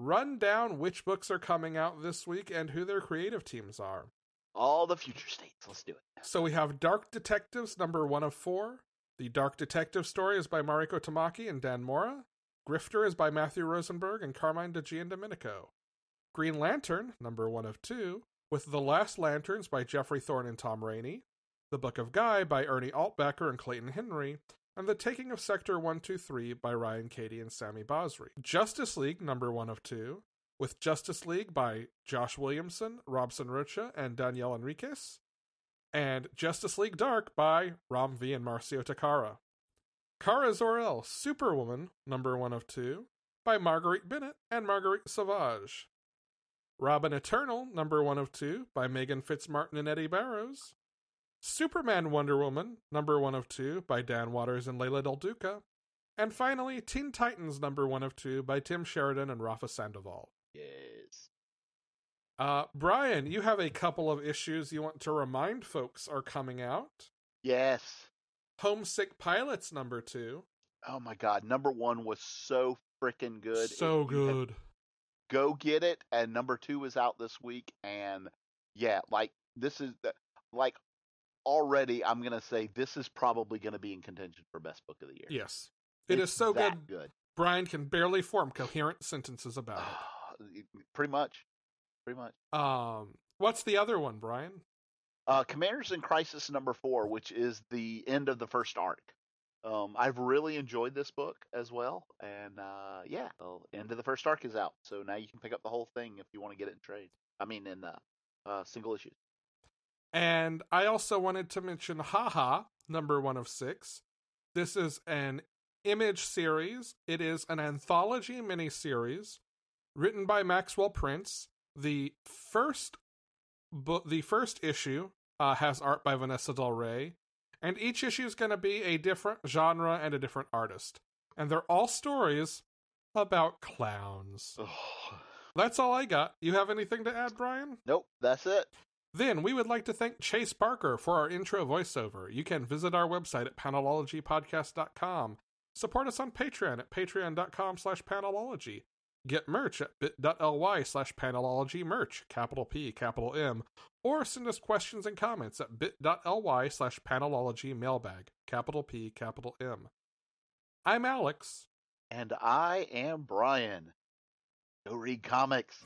run down which books are coming out this week and who their creative teams are. All the Future States. Let's do it. So we have Dark Detectives, number 1 of 4. The Dark Detective story is by Mariko Tamaki and Dan Mora. Grifter is by Matthew Rosenberg and Carmine DiGiandomenico. Green Lantern, number 1 of 2, with The Last Lanterns by Jeffrey Thorne and Tom Rainey. The Book of Guy by Ernie Altbacker and Clayton Henry. And The Taking of Sector 123 by Ryan Cady and Sammy Basri. Justice League, number 1 of 2, with Justice League by Josh Williamson, Robson Rocha, and Danielle Enriquez. And Justice League Dark by Ram V and Marcio Takara. Kara Zor-El, Superwoman, number 1 of 2, by Marguerite Bennett and Marguerite Sauvage. Robin Eternal, number 1 of 2, by Megan Fitzmartin and Eddie Barrows. Superman Wonder Woman, number 1 of 2, by Dan Waters and Leila Del Duca. And finally, Teen Titans, number 1 of 2, by Tim Sheridan and Rafa Sandoval. Yes. Brian, you have a couple of issues you want to remind folks are coming out. Yes. Homesick Pilots, number 2. Oh my God. Number 1 was so freaking good. So good. Go get it. And number 2 is out this week. And yeah, like this is like already I'm going to say this is probably going to be in contention for best book of the year. Yes. It is so good. Good. Brian can barely form coherent sentences about it. Pretty much. What's the other one, Brian? Commanders in Crisis number 4, which is the end of the first arc. I've really enjoyed this book as well, and yeah, the end of the first arc is out, so now you can pick up the whole thing if you want to get it in trade. I mean, in single issues. And I also wanted to mention Haha, number 1 of 6. This is an Image series. It is an anthology miniseries written by Maxwell Prince. The first issue has art by Vanessa Del Rey, and each issue is going to be a different genre and a different artist. And they're all stories about clowns. That's all I got. You have anything to add, Brian? Nope, that's it. Then we would like to thank Chase Barker for our intro voiceover. You can visit our website at panelologypodcast.com. Support us on Patreon at patreon.com/panelology. Get merch at bit.ly/panelologymerch, capital P, capital M, or send us questions and comments at bit.ly/panelologymailbag, capital P, capital M. I'm Alex. And I am Brian. Go read comics.